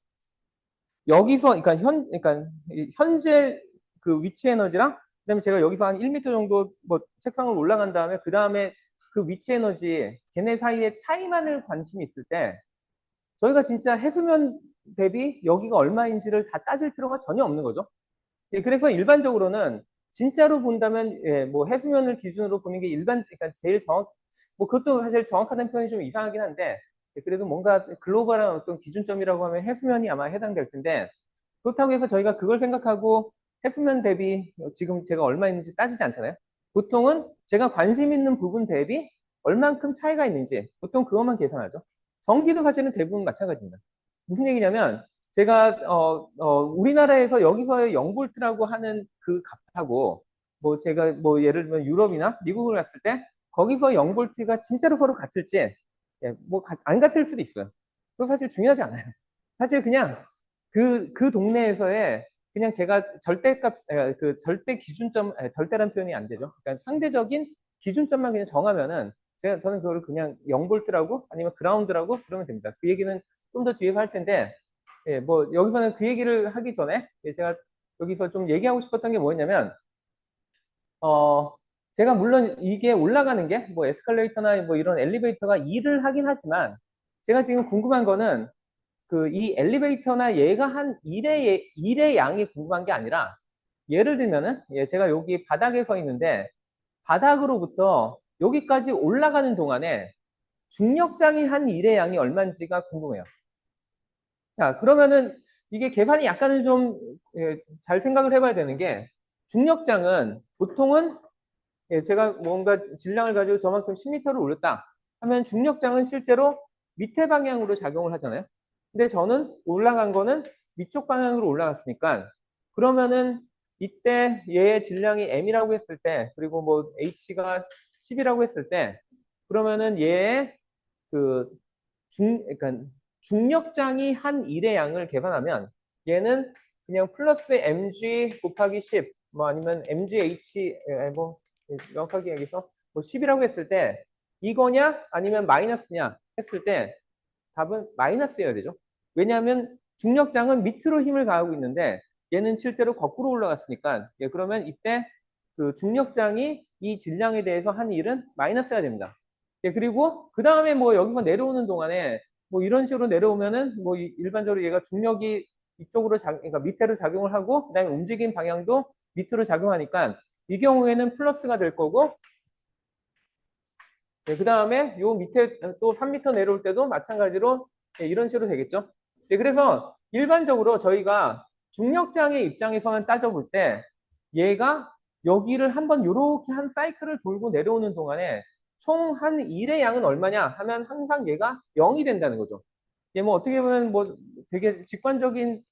여기서, 그러니까 그러니까 현재 그 위치 에너지랑, 그다음에 제가 여기서 한 1m 정도 뭐 책상을 올라간 다음에 그 다음에 그 위치 에너지 걔네 사이의 차이만을 관심이 있을 때, 저희가 진짜 해수면 대비 여기가 얼마인지를 다 따질 필요가 전혀 없는 거죠. 예, 그래서 일반적으로는 진짜로 본다면 예, 뭐 해수면을 기준으로 보는 게 그러니까 제일 뭐 그것도 사실 정확하다는 표현이 좀 이상하긴 한데, 예, 그래도 뭔가 글로벌한 어떤 기준점이라고 하면 해수면이 아마 해당될 텐데, 그렇다고 해서 저희가 그걸 생각하고 해수면 대비 지금 제가 얼마 있는지 따지지 않잖아요. 보통은 제가 관심 있는 부분 대비 얼만큼 차이가 있는지 보통 그것만 계산하죠. 전기도 사실은 대부분 마찬가지입니다. 무슨 얘기냐면, 제가 우리나라에서 여기서의 0볼트라고 하는 그 값하고, 뭐 제가 뭐 예를 들면 유럽이나 미국을 갔을 때 거기서 0볼트가 진짜로 서로 같을지, 예, 뭐 안 같을 수도 있어요. 그거 사실 중요하지 않아요. 사실 그냥 그 동네에서의 그냥 제가 절대값, 그 절대 기준점, 절대란 표현이 안 되죠. 그러니까 상대적인 기준점만 그냥 정하면은 저는 그걸 그냥 0볼트라고 아니면 그라운드라고 그러면 됩니다. 그 얘기는 좀 더 뒤에서 할 텐데, 예, 뭐 여기서는 그 얘기를 하기 전에 예, 제가 여기서 좀 얘기하고 싶었던 게 뭐였냐면, 어, 제가 물론 이게 올라가는 게 뭐 에스컬레이터나 뭐 이런 엘리베이터가 일을 하긴 하지만, 제가 지금 궁금한 거는 그 이 엘리베이터나 얘가 한 일의 양이 궁금한 게 아니라, 예를 들면은 예, 제가 여기 바닥에 서 있는데 바닥으로부터 여기까지 올라가는 동안에 중력장이 한 일의 양이 얼마인지가 궁금해요. 자, 그러면은 이게 계산이 약간은 좀 잘 생각을 해봐야 되는 게, 중력장은 보통은 예, 제가 뭔가 질량을 가지고 저만큼 10m를 올렸다 하면 중력장은 실제로 밑에 방향으로 작용을 하잖아요. 근데 저는 올라간 거는 위쪽 방향으로 올라갔으니까, 그러면은 이때 얘의 질량이 m이라고 했을 때, 그리고 뭐 h가 10이라고 했을 때, 그러면은 얘의 그 그러니까 중력장이 한 일의 양을 계산하면 얘는 그냥 플러스 mg 곱하기 10, 뭐 아니면 mgh, 뭐 명확하게 여기서 뭐 10이라고 했을 때 이거냐 아니면 마이너스냐 했을 때 답은 마이너스여야 되죠. 왜냐하면 중력장은 밑으로 힘을 가하고 있는데 얘는 실제로 거꾸로 올라갔으니까, 예, 그러면 이때 그 중력장이 이 질량에 대해서 한 일은 마이너스여야 됩니다. 예, 그리고 그 다음에 뭐 여기서 내려오는 동안에 뭐 이런 식으로 내려오면은 뭐 일반적으로 얘가 중력이 이쪽으로 그러니까 밑으로 작용을 하고, 그다음에 움직임 방향도 밑으로 작용하니까 이 경우에는 플러스가 될 거고, 네, 그 다음에 요 밑에 또 3m 내려올 때도 마찬가지로 네, 이런 식으로 되겠죠. 네, 그래서 일반적으로 저희가 중력장의 입장에서만 따져볼 때 얘가 여기를 한번 요렇게 한 사이클을 돌고 내려오는 동안에 총 한 일의 양은 얼마냐 하면 항상 얘가 0이 된다는 거죠. 얘 뭐 어떻게 보면 뭐 되게 직관적인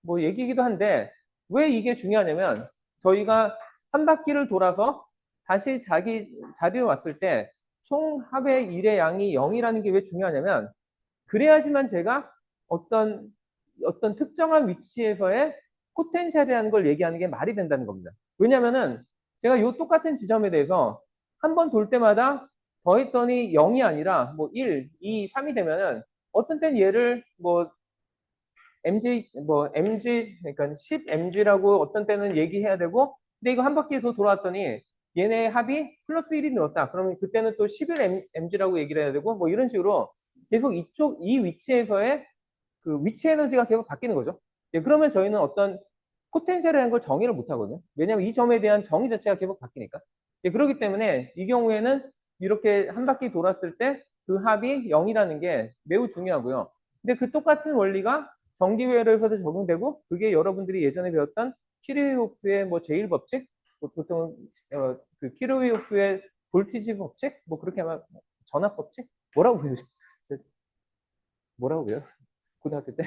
뭐 얘기이기도 한데, 왜 이게 중요하냐면 저희가 한 바퀴를 돌아서 다시 자기 자리에 왔을 때 총 합의 일의 양이 0이라는 게 왜 중요하냐면, 그래야지만 제가 어떤 어떤 특정한 위치에서의 포텐셜이라는 걸 얘기하는 게 말이 된다는 겁니다. 왜냐면은 제가 요 똑같은 지점에 대해서 한 번 돌 때마다 더했더니 0이 아니라 뭐 1, 2, 3이 되면은 어떤 땐 얘를 뭐 MG 그러니까 10mg라고 어떤 때는 얘기해야 되고, 근데 이거 한 바퀴 더 돌아왔더니 얘네 합이 플러스 1이 늘었다. 그러면 그때는 또 11mg라고 얘기를 해야 되고, 뭐 이런 식으로 계속 이 위치에서의 그 위치 에너지가 계속 바뀌는 거죠. 예, 그러면 저희는 어떤 포텐셜이라는 걸 정의를 못 하거든요. 왜냐하면 이 점에 대한 정의 자체가 계속 바뀌니까. 예, 그렇기 때문에 이 경우에는 이렇게 한 바퀴 돌았을 때 그 합이 0이라는 게 매우 중요하고요. 근데 그 똑같은 원리가 전기회로에서도 적용되고, 그게 여러분들이 예전에 배웠던 키르호프의 뭐 제일 법칙, 보통 그 키르호프의 볼티지 법칙, 뭐 그렇게 아마 전압 법칙, 뭐라고 배우죠? 뭐라고 배워요? 고등학교 때?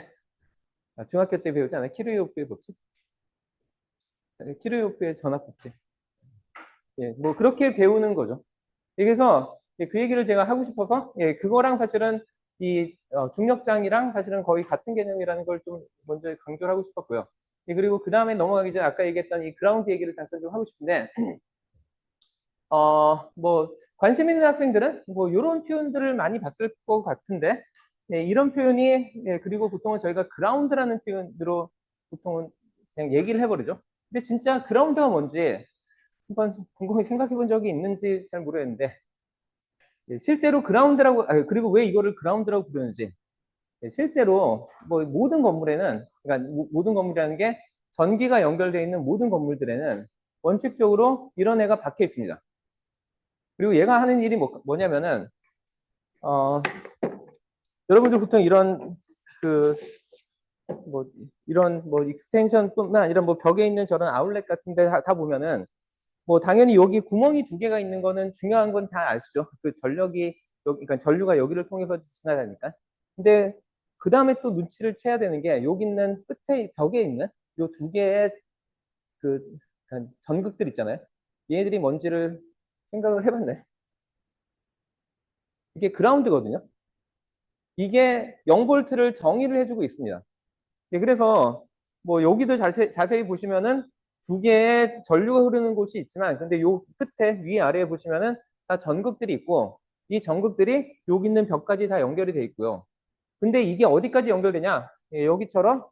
중학교 때 배우지 않아요? 키르호프의 법칙? 키르호프의 전압 법칙. 예, 뭐 그렇게 배우는 거죠. 그래서 그 얘기를 제가 하고 싶어서, 예, 그거랑 사실은 이 중력장이랑 사실은 거의 같은 개념이라는 걸 좀 먼저 강조를 하고 싶었고요. 예, 그리고 그 다음에 넘어가기 전에 아까 얘기했던 이 그라운드 얘기를 잠깐 좀 하고 싶은데, 뭐 관심 있는 학생들은 뭐 이런 표현들을 많이 봤을 것 같은데, 예, 이런 표현이, 예, 그리고 보통은 저희가 그라운드라는 표현으로 보통은 그냥 얘기를 해버리죠. 근데 진짜 그라운드가 뭔지 한번 곰곰이 생각해 본 적이 있는지 잘 모르겠는데, 예, 실제로 그라운드라고, 그리고 왜 이거를 그라운드라고 부르는지, 예, 실제로 뭐 모든 건물에는, 그러니까 모든 건물이라는 게 전기가 연결되어 있는 모든 건물들에는 원칙적으로 이런 애가 박혀 있습니다. 그리고 얘가 하는 일이 뭐냐면은, 어, 여러분들 보통 이런 그 뭐 이런 뭐 익스텐션뿐만 아니라 뭐 벽에 있는 저런 아울렛 같은데 다 보면은, 뭐 당연히 여기 구멍이 두 개가 있는 거는 중요한 건 다 아시죠? 그 전력이 그러니까 전류가 여기를 통해서 지나가니까. 근데 그 다음에 또 눈치를 채야 되는 게 여기 있는 끝에 벽에 있는 요 두 개의 그 전극들 있잖아요. 얘네들이 뭔지를 생각을 해봤네. 이게 그라운드거든요. 이게 0볼트를 정의를 해주고 있습니다. 예, 그래서 뭐 여기도 자세히 보시면은 두 개의 전류가 흐르는 곳이 있지만, 근데 요 끝에 위 아래에 보시면은 다 전극들이 있고, 이 전극들이 여기 있는 벽까지 다 연결이 돼 있고요. 근데 이게 어디까지 연결되냐? 예, 여기처럼,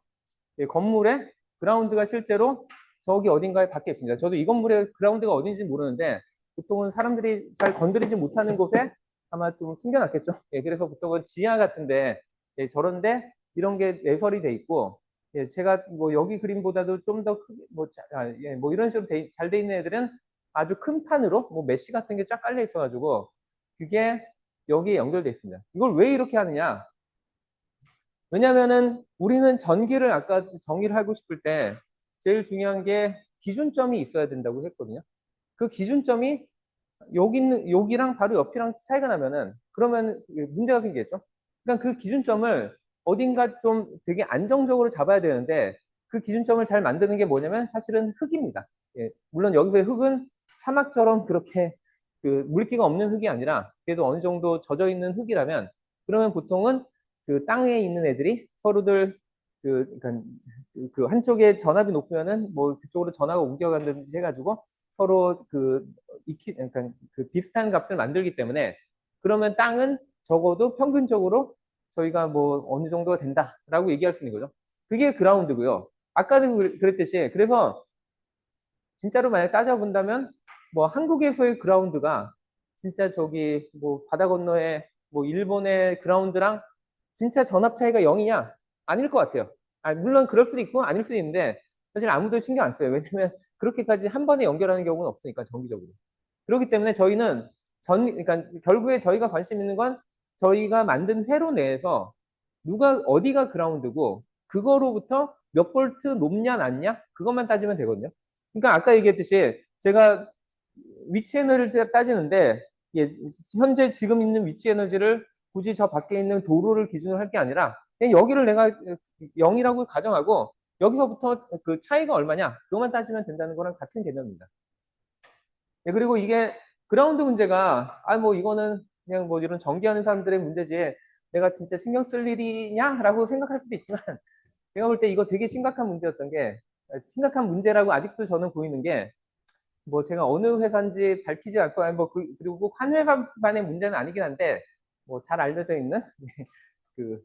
예, 건물에 그라운드가 실제로 저기 어딘가에 박혀 있습니다. 저도 이 건물의 그라운드가 어딘지 모르는데 보통은 사람들이 잘 건드리지 못하는 곳에 아마 좀 숨겨놨겠죠. 예, 그래서 보통은 지하 같은데, 예, 저런데 이런 게 내설이 돼 있고, 예, 제가 뭐 여기 그림보다도 좀 더 크게 예, 뭐 이런 식으로 잘 돼 있는 애들은 아주 큰 판으로 뭐 메쉬 같은 게 쫙 깔려 있어가지고 그게 여기에 연결돼 있습니다. 이걸 왜 이렇게 하느냐? 왜냐면은 우리는 전기를 아까 정의를 하고 싶을 때 제일 중요한 게 기준점이 있어야 된다고 했거든요. 그 기준점이 여기랑 바로 옆이랑 차이가 나면은 그러면 문제가 생기겠죠. 그러니까 그 기준점을 어딘가 좀 되게 안정적으로 잡아야 되는데, 그 기준점을 잘 만드는 게 뭐냐면 사실은 흙입니다. 예, 물론 여기서의 흙은 사막처럼 그렇게 그 물기가 없는 흙이 아니라 그래도 어느 정도 젖어 있는 흙이라면, 그러면 보통은 그 땅에 있는 애들이 서로들 그러니까 그 한쪽에 전압이 높으면은 뭐 그쪽으로 전압을 옮겨간다든지 해가지고 서로 그러니까 그 비슷한 값을 만들기 때문에, 그러면 땅은 적어도 평균적으로 저희가 뭐 어느 정도가 된다라고 얘기할 수 있는 거죠. 그게 그라운드고요. 아까도 그랬듯이, 그래서 진짜로 만약 따져본다면 뭐 한국에서의 그라운드가 진짜 저기 뭐 바다 건너에 뭐 일본의 그라운드랑 진짜 전압 차이가 0이냐? 아닐 것 같아요. 물론 그럴 수도 있고 아닐 수도 있는데 사실 아무도 신경 안 써요. 왜냐면 그렇게까지 한 번에 연결하는 경우는 없으니까, 정기적으로. 그렇기 때문에 저희는 그러니까 결국에 저희가 관심 있는 건 저희가 만든 회로 내에서 어디가 그라운드고 그거로부터 몇 볼트 높냐 낮냐 그것만 따지면 되거든요. 그러니까 아까 얘기했듯이 제가 위치 에너지를 따지는데, 예, 현재 지금 있는 위치 에너지를 굳이 저 밖에 있는 도로를 기준으로 할 게 아니라 그냥 여기를 내가 0이라고 가정하고 여기서부터 그 차이가 얼마냐 그것만 따지면 된다는 거랑 같은 개념입니다. 예, 그리고 이게 그라운드 문제가 뭐 이거는 그냥 뭐 이런 전기하는 사람들의 문제지 내가 진짜 신경 쓸 일이냐라고 생각할 수도 있지만 제가 볼 때 이거 되게 심각한 문제였던 게, 심각한 문제라고 아직도 저는 보이는 게, 뭐 제가 어느 회사인지 밝히지 않고, 아니 뭐 그리고 꼭 한 회사만의 문제는 아니긴 한데, 뭐 잘 알려져 있는 그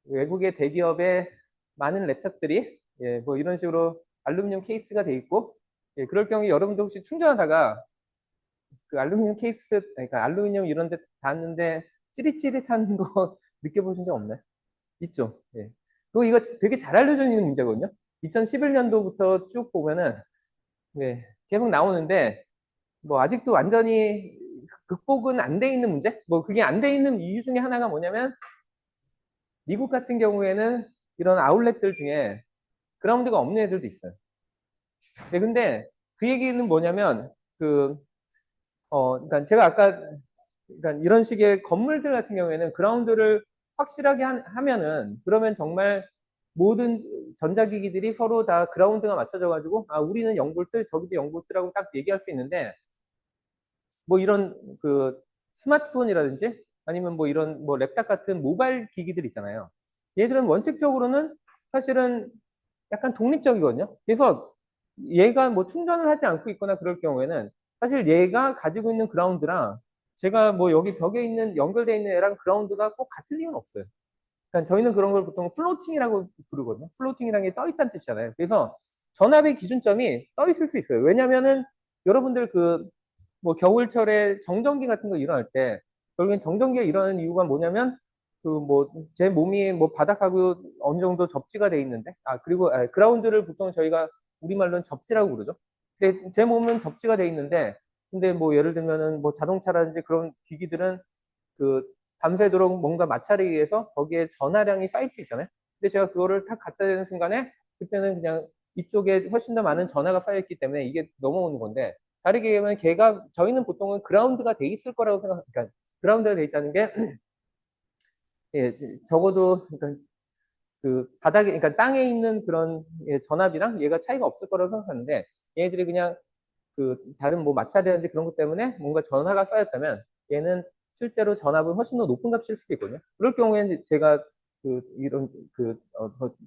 외국의 대기업의 많은 랩탑들이 예, 뭐 이런 식으로 알루미늄 케이스가 돼 있고, 예, 그럴 경우에 여러분도 혹시 충전하다가 그 알루미늄 케이스, 그러니까 알루미늄 이런 데 닿았는데 찌릿찌릿한 거 느껴보신 적 없나요? 있죠. 예. 그거 이거 되게 잘 알려져 있는 문제거든요. 2011년도부터 쭉 보면은 네, 계속 나오는데 뭐 아직도 완전히 극복은 안 돼 있는 문제? 뭐 그게 안 돼 있는 이유 중에 하나가 뭐냐면 미국 같은 경우에는 이런 아울렛들 중에 그라운드가 없는 애들도 있어요. 네, 근데 그 얘기는 뭐냐면 그러니까 제가 아까 그러니까 이런 식의 건물들 같은 경우에는 그라운드를 확실하게 하면은 그러면 정말 모든 전자기기들이 서로 다 그라운드가 맞춰져 가지고 아 우리는 0볼트 저기도 0볼트라고 딱 얘기할 수 있는데 뭐 이런 그 스마트폰이라든지 아니면 뭐 이런 뭐 랩탑 같은 모바일 기기들 있잖아요. 얘들은 원칙적으로는 사실은 약간 독립적이거든요. 그래서 얘가 뭐 충전을 하지 않고 있거나 그럴 경우에는 사실 얘가 가지고 있는 그라운드랑 제가 뭐 여기 벽에 있는 연결되어 있는 애랑 그라운드가 꼭 같을 리는 없어요. 그러니까 저희는 그런 걸 보통 플로팅이라고 부르거든요. 플로팅이라는 게 떠 있다는 뜻이잖아요. 그래서 전압의 기준점이 떠 있을 수 있어요. 왜냐면은 여러분들 그 뭐 겨울철에 정전기 같은 거 일어날 때 결국엔 정전기가 일어나는 이유가 뭐냐면 그 뭐 제 몸이 뭐 바닥하고 어느 정도 접지가 돼 있는데 그리고 그라운드를 보통 저희가 우리말로는 접지라고 부르죠. 근데 제 몸은 접지가 돼 있는데 근데 뭐 예를 들면은 뭐 자동차라든지 그런 기기들은 그 밤새도록 뭔가 마찰에 의해서 거기에 전하량이 쌓일 수 있잖아요. 근데 제가 그거를 탁 갖다 대는 순간에 그때는 그냥 이쪽에 훨씬 더 많은 전하가 쌓였기 때문에 이게 넘어오는 건데 다르게 얘기하면 걔가 저희는 보통은 그라운드가 돼 있을 거라고 생각하니까 그라운드가 돼 있다는 게 예, 적어도 그러니까 그 바닥에 그러니까 땅에 있는 그런 예, 전압이랑 얘가 차이가 없을 거라고 생각하는데 얘네들이 그냥 그 다른 뭐 마찰이라든지 그런 것 때문에 뭔가 전하가 쌓였다면 얘는 실제로 전압은 훨씬 더 높은 값일 수도 있거든요. 그럴 경우에는 제가 그 이런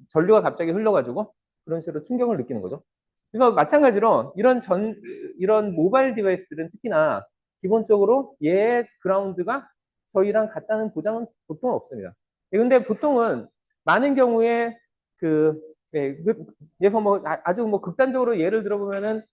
전류가 갑자기 흘러가지고 그런 식으로 충격을 느끼는 거죠. 그래서 마찬가지로 이런 모바일 디바이스들은 특히나 기본적으로 얘의 그라운드가 저희랑 같다는 보장은 보통 없습니다. 근데 보통은 많은 경우에 그, 예, 그래서 뭐 아주 뭐 극단적으로 예를 들어보면은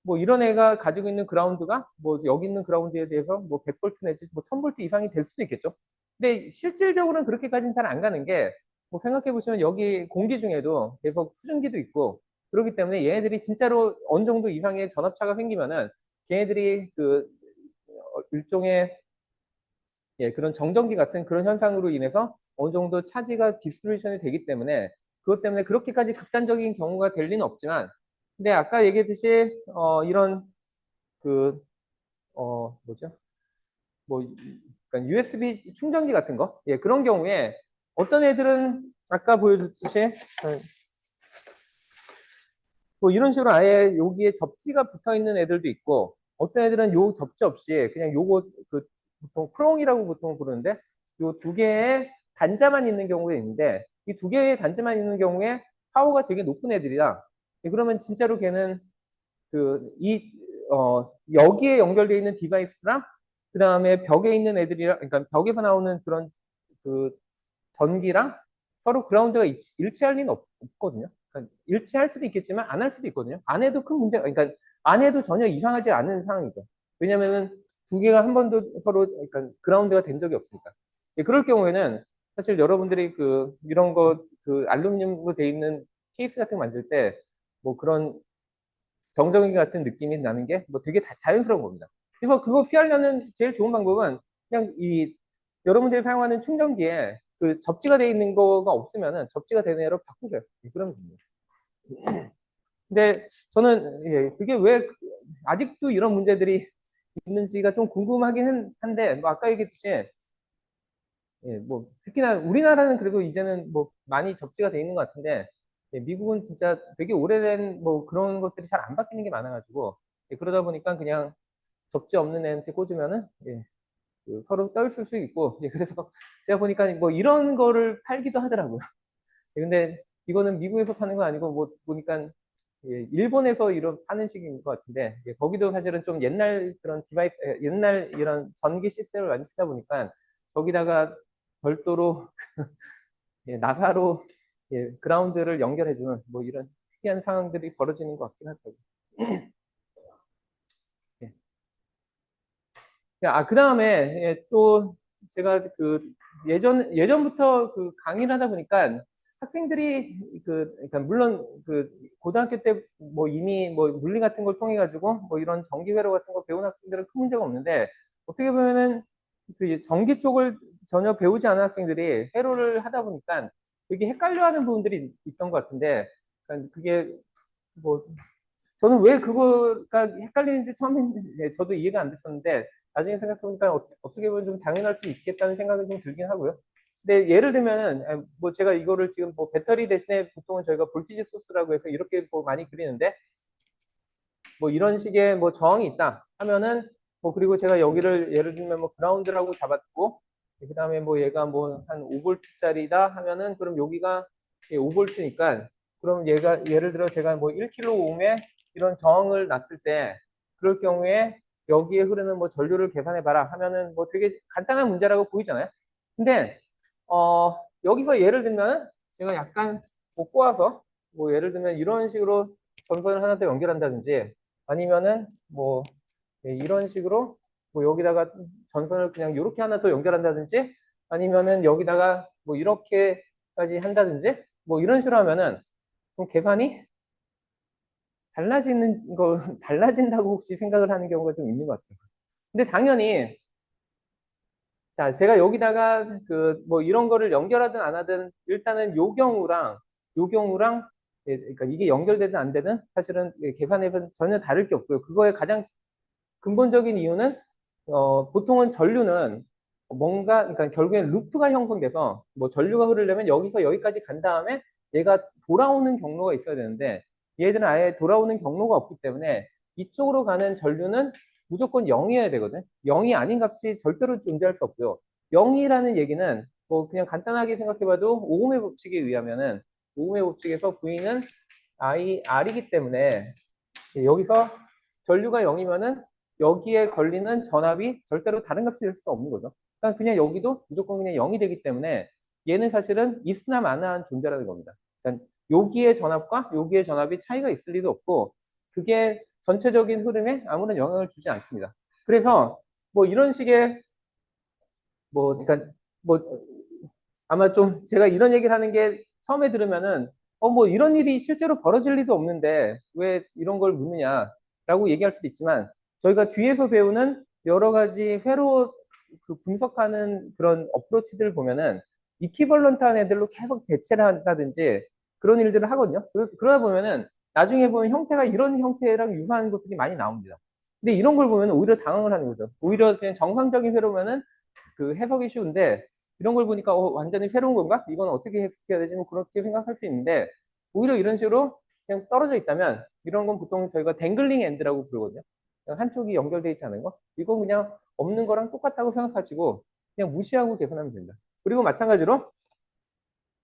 뭐 이런 애가 가지고 있는 그라운드가 뭐 여기 있는 그라운드에 대해서 뭐 100볼트 내지 뭐 1000볼트 이상이 될 수도 있겠죠. 근데 실질적으로는 그렇게까지는 잘 안 가는 게 뭐 생각해 보시면 여기 공기 중에도 계속 수증기도 있고 그렇기 때문에 얘네들이 진짜로 어느 정도 이상의 전압차가 생기면은 걔네들이 그 일종의 예, 그런 정전기 같은 그런 현상으로 인해서 어느 정도 차지가 디스트리뷰션이 되기 때문에 그것 때문에 그렇게까지 극단적인 경우가 될 리는 없지만 근데 아까 얘기했듯이 이런 그 뭐죠? 뭐 그러니까 USB 충전기 같은 거 예, 그런 경우에 어떤 애들은 아까 보여줬듯이 뭐 이런 식으로 아예 여기에 접지가 붙어 있는 애들도 있고 어떤 애들은 요 접지 없이 그냥 요거 그 보통 프롱이라고 보통 부르는데 요 두 개의 단자만 있는 경우가 있는데 이 두 개의 단자만 있는 경우에 파워가 되게 높은 애들이라 그러면 진짜로 걔는 그 이 여기에 연결되어 있는 디바이스랑 그 다음에 벽에 있는 애들이랑 그러니까 벽에서 나오는 그런 그 전기랑 서로 그라운드가 일치할 리는 없거든요. 그러니까 일치할 수도 있겠지만 안 할 수도 있거든요. 안 해도 큰 문제가, 그러니까 안 해도 전혀 이상하지 않은 상황이죠. 왜냐면은 두 개가 한 번도 서로, 그러니까 그라운드가 된 적이 없으니까. 예, 그럴 경우에는 사실 여러분들이 이런 그 알루미늄으로 돼 있는 케이스 같은 거 만들 때 뭐 그런 정전기 같은 느낌이 나는 게 뭐 되게 자연스러운 겁니다. 그래서 그거 피하려는 제일 좋은 방법은 그냥 여러분들이 사용하는 충전기에 그 접지가 되어 있는 거가 없으면은 접지가 되는 애로 바꾸세요. 그러면 됩니다. 근데 저는 예, 그게 왜 아직도 이런 문제들이 있는지가 좀 궁금하긴 한데 뭐 아까 얘기했듯이 예, 뭐 특히나 우리나라는 그래도 이제는 뭐 많이 접지가 돼 있는 것 같은데 예, 미국은 진짜 되게 오래된 뭐 그런 것들이 잘 안 바뀌는 게 많아가지고 예, 그러다 보니까 그냥 접지 없는 애한테 꽂으면은 예, 서로 떨칠 수 있고 예, 그래서 제가 보니까 뭐 이런 거를 팔기도 하더라고요. 근데 이거는 미국에서 파는 거 아니고 뭐 보니까 예, 일본에서 이런 파는 식인 것 같은데 예, 거기도 사실은 좀 옛날 그런 디바이스, 옛날 이런 전기 시스템을 많이 쓰다 보니까 거기다가 별도로 예, 나사로 예, 그라운드를 연결해주는 뭐 이런 특이한 상황들이 벌어지는 것 같긴 하더라고요. 예. 그 다음에 예, 또 제가 그 예전부터 그 강의를 하다 보니까 학생들이 그러니까 물론 그 고등학교 때 뭐 이미 뭐 물리 같은 걸 통해 가지고 뭐 이런 전기 회로 같은 거 배운 학생들은 큰 문제가 없는데 어떻게 보면은 그 전기 쪽을 전혀 배우지 않은 학생들이 회로를 하다 보니까 되게 헷갈려하는 부분들이 있던 것 같은데 그러니까 그게 뭐 저는 왜 그거가 헷갈리는지 처음에 저도 이해가 안 됐었는데 나중에 생각해보니까 어떻게 보면 좀 당연할 수 있겠다는 생각이 좀 들긴 하고요. 근데 예를 들면은 뭐 제가 이거를 지금 뭐 배터리 대신에 보통은 저희가 볼티지 소스라고 해서 이렇게 뭐 많이 그리는데 뭐 이런 식의 뭐 저항이 있다 하면은 뭐 그리고 제가 여기를 예를 들면 뭐 그라운드라고 잡았고 그다음에 뭐 얘가 뭐 한 5V짜리다 하면은 그럼 여기가 5V니까 그럼 얘가 예를 들어 제가 뭐 1kΩ에 이런 저항을 놨을 때 그럴 경우에 여기에 흐르는 뭐 전류를 계산해 봐라 하면은 뭐 되게 간단한 문제라고 보이잖아요. 근데 여기서 예를 들면 제가 약간 못 꼬아서 뭐 예를 들면 이런 식으로 전선을 하나 더 연결한다든지 아니면은 뭐 이런 식으로 뭐 여기다가 전선을 그냥 이렇게 하나 더 연결한다든지 아니면은 여기다가 뭐 이렇게까지 한다든지 뭐 이런 식으로 하면은 좀 계산이 달라지는 거 달라진다고 혹시 생각을 하는 경우가 좀 있는 것 같아요. 근데 당연히 자 제가 여기다가 그 뭐 이런 거를 연결하든 안 하든 일단은 요 경우랑 예, 그러니까 이게 연결되든 안 되든 사실은 계산에서 전혀 다를 게 없고요. 그거의 가장 근본적인 이유는 보통은 전류는 뭔가 그러니까 결국엔 루프가 형성돼서 뭐 전류가 흐르려면 여기서 여기까지 간 다음에 얘가 돌아오는 경로가 있어야 되는데 얘들은 아예 돌아오는 경로가 없기 때문에 이쪽으로 가는 전류는 무조건 0이어야 되거든. 0이 아닌 값이 절대로 존재할 수 없고요. 0이라는 얘기는 뭐 그냥 간단하게 생각해봐도 오음의 법칙에 의하면은 오음의 법칙에서 V는 R이기 때문에 여기서 전류가 0이면은 여기에 걸리는 전압이 절대로 다른 값이 될 수가 없는 거죠. 그러니까 그냥 여기도 무조건 그냥 0이 되기 때문에 얘는 사실은 있으나 마나한 존재라는 겁니다. 그러니까 여기의 전압과 여기의 전압이 차이가 있을 리도 없고 그게 전체적인 흐름에 아무런 영향을 주지 않습니다. 그래서 뭐 이런 식의 뭐 그러니까 뭐 아마 좀 제가 이런 얘기를 하는 게 처음에 들으면은 뭐 이런 일이 실제로 벌어질 리도 없는데 왜 이런 걸 묻느냐라고 얘기할 수도 있지만 저희가 뒤에서 배우는 여러 가지 회로 그 분석하는 그런 어프로치들을 보면은 이퀴벌런트한 애들로 계속 대체를 한다든지 그런 일들을 하거든요. 그러다 보면은 나중에 보면 형태가 이런 형태랑 유사한 것들이 많이 나옵니다. 근데 이런 걸 보면 오히려 당황을 하는 거죠. 오히려 그냥 정상적인 회로면은 그 해석이 쉬운데 이런 걸 보니까 완전히 새로운 건가? 이건 어떻게 해석해야 되지? 뭐 그렇게 생각할 수 있는데 오히려 이런 식으로 그냥 떨어져 있다면 이런 건 보통 저희가 댕글링 엔드라고 부르거든요. 그냥 한쪽이 연결되어 있지 않은 거. 이건 그냥 없는 거랑 똑같다고 생각하시고 그냥 무시하고 계산하면 됩니다. 그리고 마찬가지로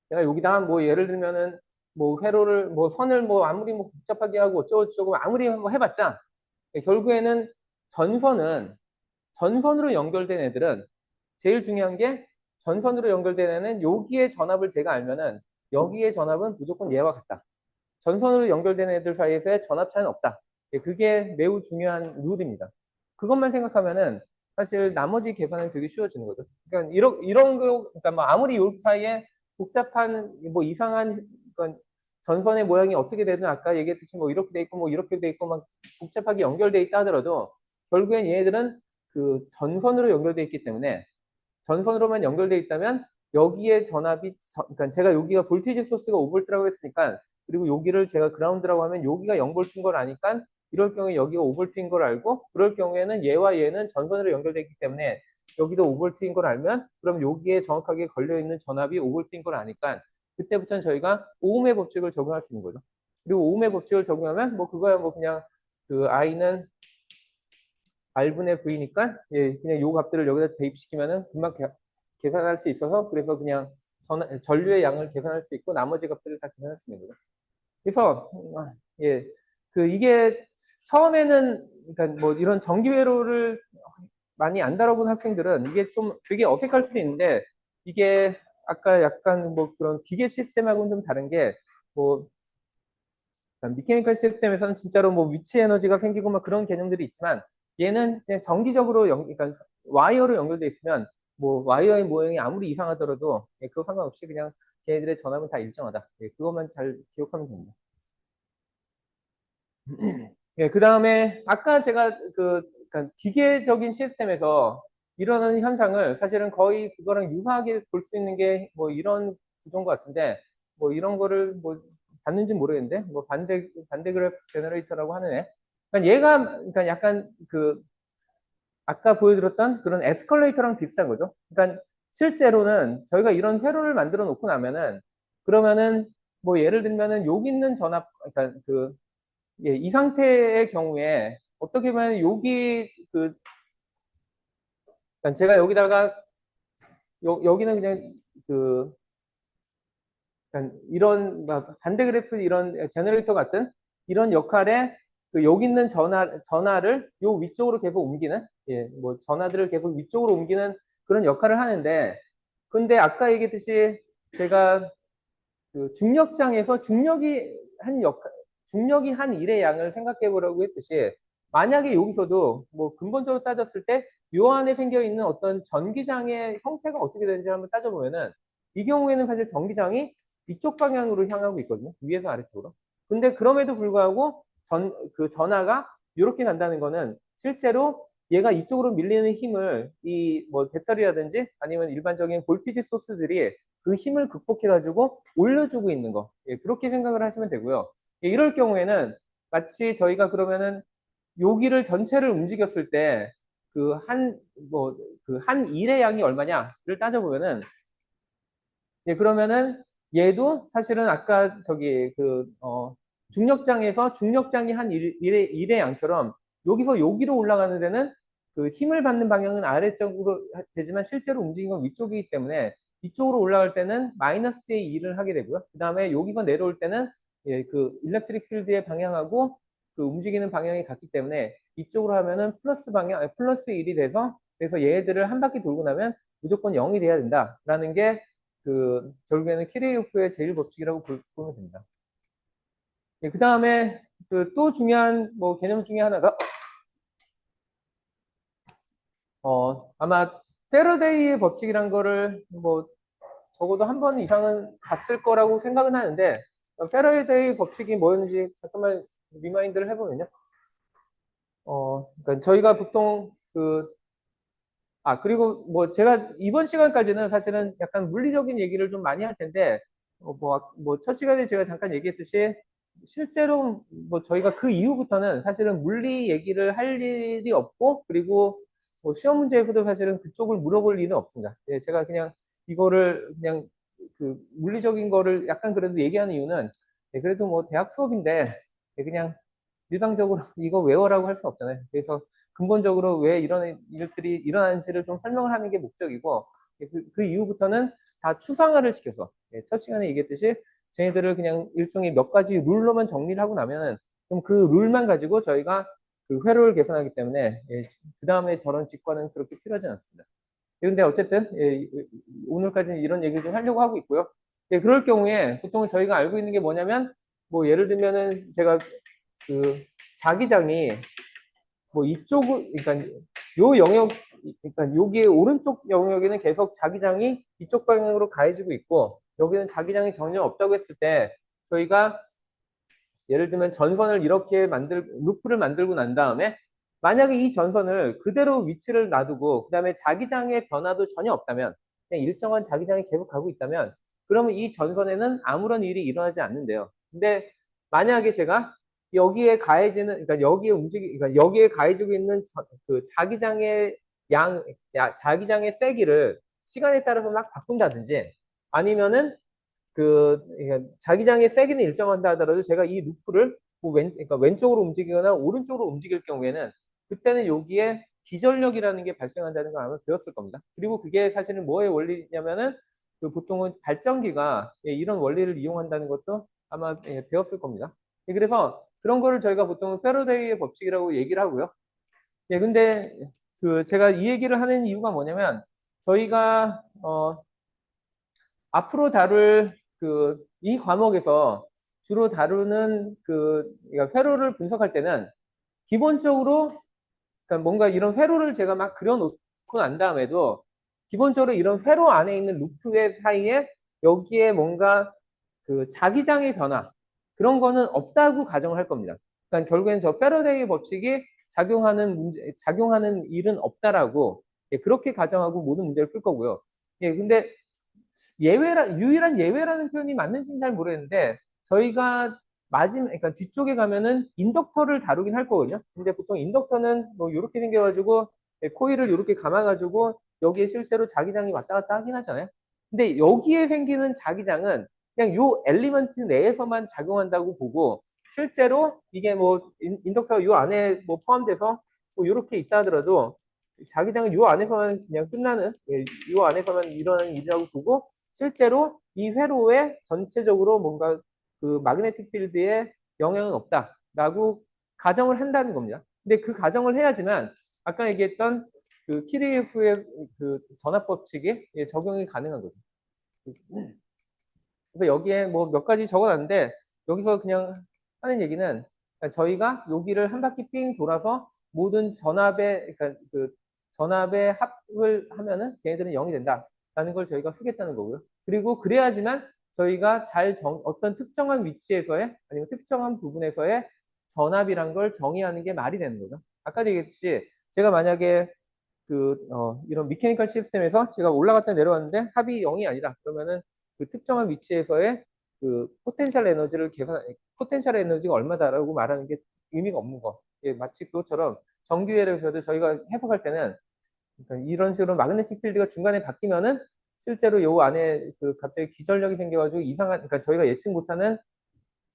제가 여기다 뭐 예를 들면은 뭐 회로를 뭐 선을 뭐 아무리 뭐 복잡하게 하고 어쩌고저쩌고 아무리 뭐 해봤자 결국에는 전선은 전선으로 연결된 애들은 제일 중요한 게 전선으로 연결된 애는 여기에 전압을 제가 알면은 여기에 전압은 무조건 얘와 같다. 전선으로 연결된 애들 사이에서의 전압 차이는 없다. 그게 매우 중요한 룰입니다. 그것만 생각하면은 사실 나머지 계산은 되게 쉬워지는 거죠. 그러니까 이런 거, 그러니까 뭐 아무리 요 사이에 복잡한 뭐 이상한 그러니까 전선의 모양이 어떻게 되든 아까 얘기했듯이 뭐 이렇게 돼 있고 뭐 이렇게 돼 있고 막 복잡하게 연결돼 있다 하더라도 결국엔 얘네들은 그 전선으로 연결돼 있기 때문에 전선으로만 연결돼 있다면 여기에 전압이 그러니까 제가 여기가 볼티지 소스가 5V라고 했으니까 그리고 여기를 제가 그라운드라고 하면 여기가 0V인 걸 아니까 이럴 경우에 여기가 5V인 걸 알고 그럴 경우에는 얘와 얘는 전선으로 연결되어 있기 때문에 여기도 5V인 걸 알면 그럼 여기에 정확하게 걸려있는 전압이 5V인 걸 아니까 그때부터는 저희가 오음의 법칙을 적용할 수 있는 거죠. 그리고 오음의 법칙을 적용하면 뭐 그거야 뭐 그냥 그 I는 R분의 V니까 예, 그냥 요 값들을 여기다 대입시키면은 금방 계산할 수 있어서 그래서 그냥 전류의 양을 계산할 수 있고 나머지 값들을 다 계산할 수 있는 거죠. 그래서 예, 이게 처음에는 그러니까 뭐 이런 전기 회로를 많이 안 다뤄본 학생들은 이게 좀 되게 어색할 수도 있는데 이게 아까 약간 뭐 그런 기계 시스템하고는 좀 다른 게뭐 미케니컬 시스템에서는 진짜로 뭐 위치 에너지가 생기고 막 그런 개념들이 있지만 얘는 그냥 정기적으로 그러니까 와이어로 연결돼 있으면 뭐 와이어의 모양이 아무리 이상하더라도 그거 상관없이 그냥 걔네들의 전압은 다 일정하다. 그것만 잘 기억하면 됩니다. 그 다음에 아까 제가 그러니까 기계적인 시스템에서 일어나는 현상을 사실은 거의 그거랑 유사하게 볼 수 있는 게 뭐 이런 구조인 것 같은데 뭐 이런 거를 뭐 봤는지 모르겠는데 뭐 반대 그래프 제너레이터라고 하는 애. 그러니까 얘가 그러니까 약간 아까 보여드렸던 그런 에스컬레이터랑 비슷한 거죠. 그러니까 실제로는 저희가 이런 회로를 만들어 놓고 나면은 그러면은 뭐 예를 들면은 여기 있는 전압 그러니까 이 상태의 경우에 어떻게 보면 여기 그러니까 제가 여기다가 여기는 그냥 그 그러니까 이런 반대 그래프 이런 제너레이터 같은 이런 역할에 여기 있는 전하를 요 위쪽으로 계속 옮기는 뭐 전하들을 계속 위쪽으로 옮기는 그런 역할을 하는데 근데 아까 얘기했듯이 제가 중력장에서 중력이 한 일의 양을 생각해 보라고 했듯이 만약에 여기서도 뭐 근본적으로 따졌을 때 요 안에 생겨 있는 어떤 전기장의 형태가 어떻게 되는지 한번 따져보면은 이 경우에는 사실 전기장이 이쪽 방향으로 향하고 있거든요. 위에서 아래쪽으로. 근데 그럼에도 불구하고 그 전하가 이렇게 간다는 거는 실제로 얘가 이쪽으로 밀리는 힘을 이 뭐 배터리라든지 아니면 일반적인 볼티지 소스들이 그 힘을 극복해가지고 올려주고 있는 거. 그렇게 생각을 하시면 되고요. 이럴 경우에는 마치 저희가 그러면은 여기를 전체를 움직였을 때 한 일의 양이 얼마냐를 따져보면은 그러면은 얘도 사실은 아까 중력장에서 중력장이 한 일의 양처럼 여기서 여기로 올라가는 데는 그 힘을 받는 방향은 아래쪽으로 되지만 실제로 움직이는 건 위쪽이기 때문에 이쪽으로 올라갈 때는 마이너스의 일을 하게 되고요. 그 다음에 여기서 내려올 때는 그 일렉트릭 필드의 방향하고 그 움직이는 방향이 같기 때문에 이쪽으로 하면은 플러스 1이 돼서 그래서 얘들을 한 바퀴 돌고 나면 무조건 0이 돼야 된다라는 게 결국에는 키레이오프의 제일 법칙이라고 보면 됩니다. 그 다음에 또 중요한 뭐 개념 중에 하나가 아마 페러데이의 법칙이란 거를 뭐 적어도 한 번 이상은 봤을 거라고 생각은 하는데 페러데이 법칙이 뭐였는지 잠깐만 리마인드를 해보면요. 그러니까 저희가 보통 그리고 뭐 제가 이번 시간까지는 사실은 약간 물리적인 얘기를 좀 많이 할 텐데, 첫 시간에 제가 잠깐 얘기했듯이 실제로 뭐 저희가 그 이후부터는 사실은 물리 얘기를 할 일이 없고, 그리고 뭐 시험 문제에서도 사실은 그쪽을 물어볼 일은 없습니다. 제가 그냥 이거를 그냥 물리적인 거를 약간 그래도 얘기하는 이유는 그래도 뭐 대학 수업인데 그냥 일방적으로 이거 외워라고 할 수 없잖아요. 그래서 근본적으로 왜 이런 일들이 일어나는지를 좀 설명을 하는 게 목적이고 그 이후부터는 다 추상화를 시켜서 첫 시간에 얘기했듯이 쟤네들을 그냥 일종의 몇 가지 룰로만 정리를 하고 나면은 좀 그 룰만 가지고 저희가 그 회로를 계산하기 때문에 그 다음에 저런 직관은 그렇게 필요하지 않습니다. 근데 어쨌든 오늘까지는 이런 얘기를 좀 하려고 하고 있고요. 그럴 경우에 보통 저희가 알고 있는 게 뭐냐면 뭐 예를 들면은 제가 그 자기장이 뭐 그러니까 요 영역, 그러니까 여기에 오른쪽 영역에는 계속 자기장이 이쪽 방향으로 가해지고 있고, 여기는 자기장이 전혀 없다고 했을 때, 저희가 예를 들면 전선을 이렇게 루프를 만들고 난 다음에, 만약에 이 전선을 그대로 위치를 놔두고, 그 다음에 자기장의 변화도 전혀 없다면, 그냥 일정한 자기장이 계속 가고 있다면, 그러면 이 전선에는 아무런 일이 일어나지 않는데요. 근데 만약에 제가 여기에 가해지는, 그러니까 그러니까 여기에 가해지고 있는 그 자기장의 세기를 시간에 따라서 막 바꾼다든지, 아니면은 그러니까 자기장의 세기는 일정한다 하더라도 제가 이 루프를 그러니까 왼쪽으로 움직이거나 오른쪽으로 움직일 경우에는 그때는 여기에 기전력이라는 게 발생한다는 걸 아마 배웠을 겁니다. 그리고 그게 사실은 뭐의 원리냐면은 그 보통은 발전기가 예, 이런 원리를 이용한다는 것도 아마 예, 배웠을 겁니다. 예, 그래서 그런 거를 저희가 보통 패러데이의 법칙이라고 얘기를 하고요. 예, 근데 그 제가 이 얘기를 하는 이유가 뭐냐면 저희가 앞으로 다룰 그 이 과목에서 주로 다루는 그러니까 회로를 분석할 때는 기본적으로 그러니까 뭔가 이런 회로를 제가 막 그려놓고 난 다음에도 기본적으로 이런 회로 안에 있는 루프의 사이에 여기에 뭔가 그 자기장의 변화 그런 거는 없다고 가정을 할 겁니다. 그러니까 결국엔 저 패러데이 법칙이 작용하는 일은 없다라고 예, 그렇게 가정하고 모든 문제를 풀 거고요. 예, 근데 유일한 예외라는 표현이 맞는지는 잘 모르겠는데, 저희가 그러니까 뒤쪽에 가면은 인덕터를 다루긴 할 거거든요. 근데 보통 인덕터는 뭐 이렇게 생겨가지고, 코일을 이렇게 감아가지고, 여기에 실제로 자기장이 왔다 갔다 하긴 하잖아요. 근데 여기에 생기는 자기장은 그냥 요 엘리먼트 내에서만 작용한다고 보고, 실제로 이게 뭐 인덕터가 요 안에 뭐 포함돼서 뭐 이렇게 있다 하더라도, 자기장은 요 안에서만 그냥 끝나는, 요 안에서만 일어나는 일이라고 보고, 실제로 이 회로에 전체적으로 뭔가 그 마그네틱 필드에 영향은 없다라고 가정을 한다는 겁니다. 근데 그 가정을 해야지만 아까 얘기했던 그 키리에프의 그 전압 법칙이 예, 적용이 가능한 거죠. 그래서 여기에 뭐 몇 가지 적어놨는데 여기서 그냥 하는 얘기는 저희가 여기를 한 바퀴 삥 돌아서 모든 전압의 그러니까 그 전압의 합을 하면은 걔네들은 0이 된다라는 걸 저희가 쓰겠다는 거고요. 그리고 그래야지만 저희가 어떤 특정한 위치에서의 아니면 특정한 부분에서의 전압이란 걸 정의하는 게 말이 되는 거죠. 아까 얘기했듯이 제가 만약에 이런 미케니컬 시스템에서 제가 올라갔다 내려왔는데 합이 0이 아니다. 그러면은 그 특정한 위치에서의 그 포텐셜 에너지가 얼마다라고 말하는 게 의미가 없는 거. 예, 마치 그것처럼 전기회로에서도 저희가 해석할 때는 그러니까 이런 식으로 마그네틱 필드가 중간에 바뀌면은 실제로 요 안에 그 갑자기 기전력이 생겨가지고 그러니까 저희가 예측 못하는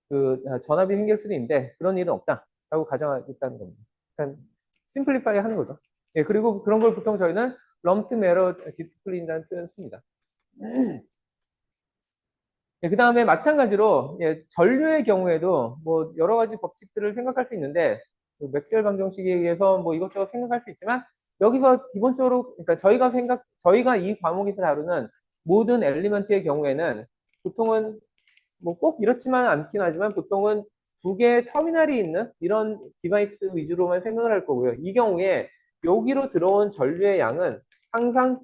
그 전압이 생길 수도 있는데 그런 일은 없다라고 가정하겠다는 겁니다. 그러니까 심플리파이 하는 거죠. 예, 그리고 그런 걸 보통 저희는 럼트 메러 디스플레이라는 표현을 씁니다. 예, 그 다음에 마찬가지로 예, 전류의 경우에도 뭐 여러 가지 법칙들을 생각할 수 있는데 그 맥스웰 방정식에 의해서 뭐 이것저것 생각할 수 있지만 여기서 기본적으로 그러니까 저희가 이 과목에서 다루는 모든 엘리먼트의 경우에는 보통은 뭐 꼭 이렇지만 않긴 하지만 보통은 두 개의 터미널이 있는 이런 디바이스 위주로만 생각을 할 거고요. 이 경우에 여기로 들어온 전류의 양은 항상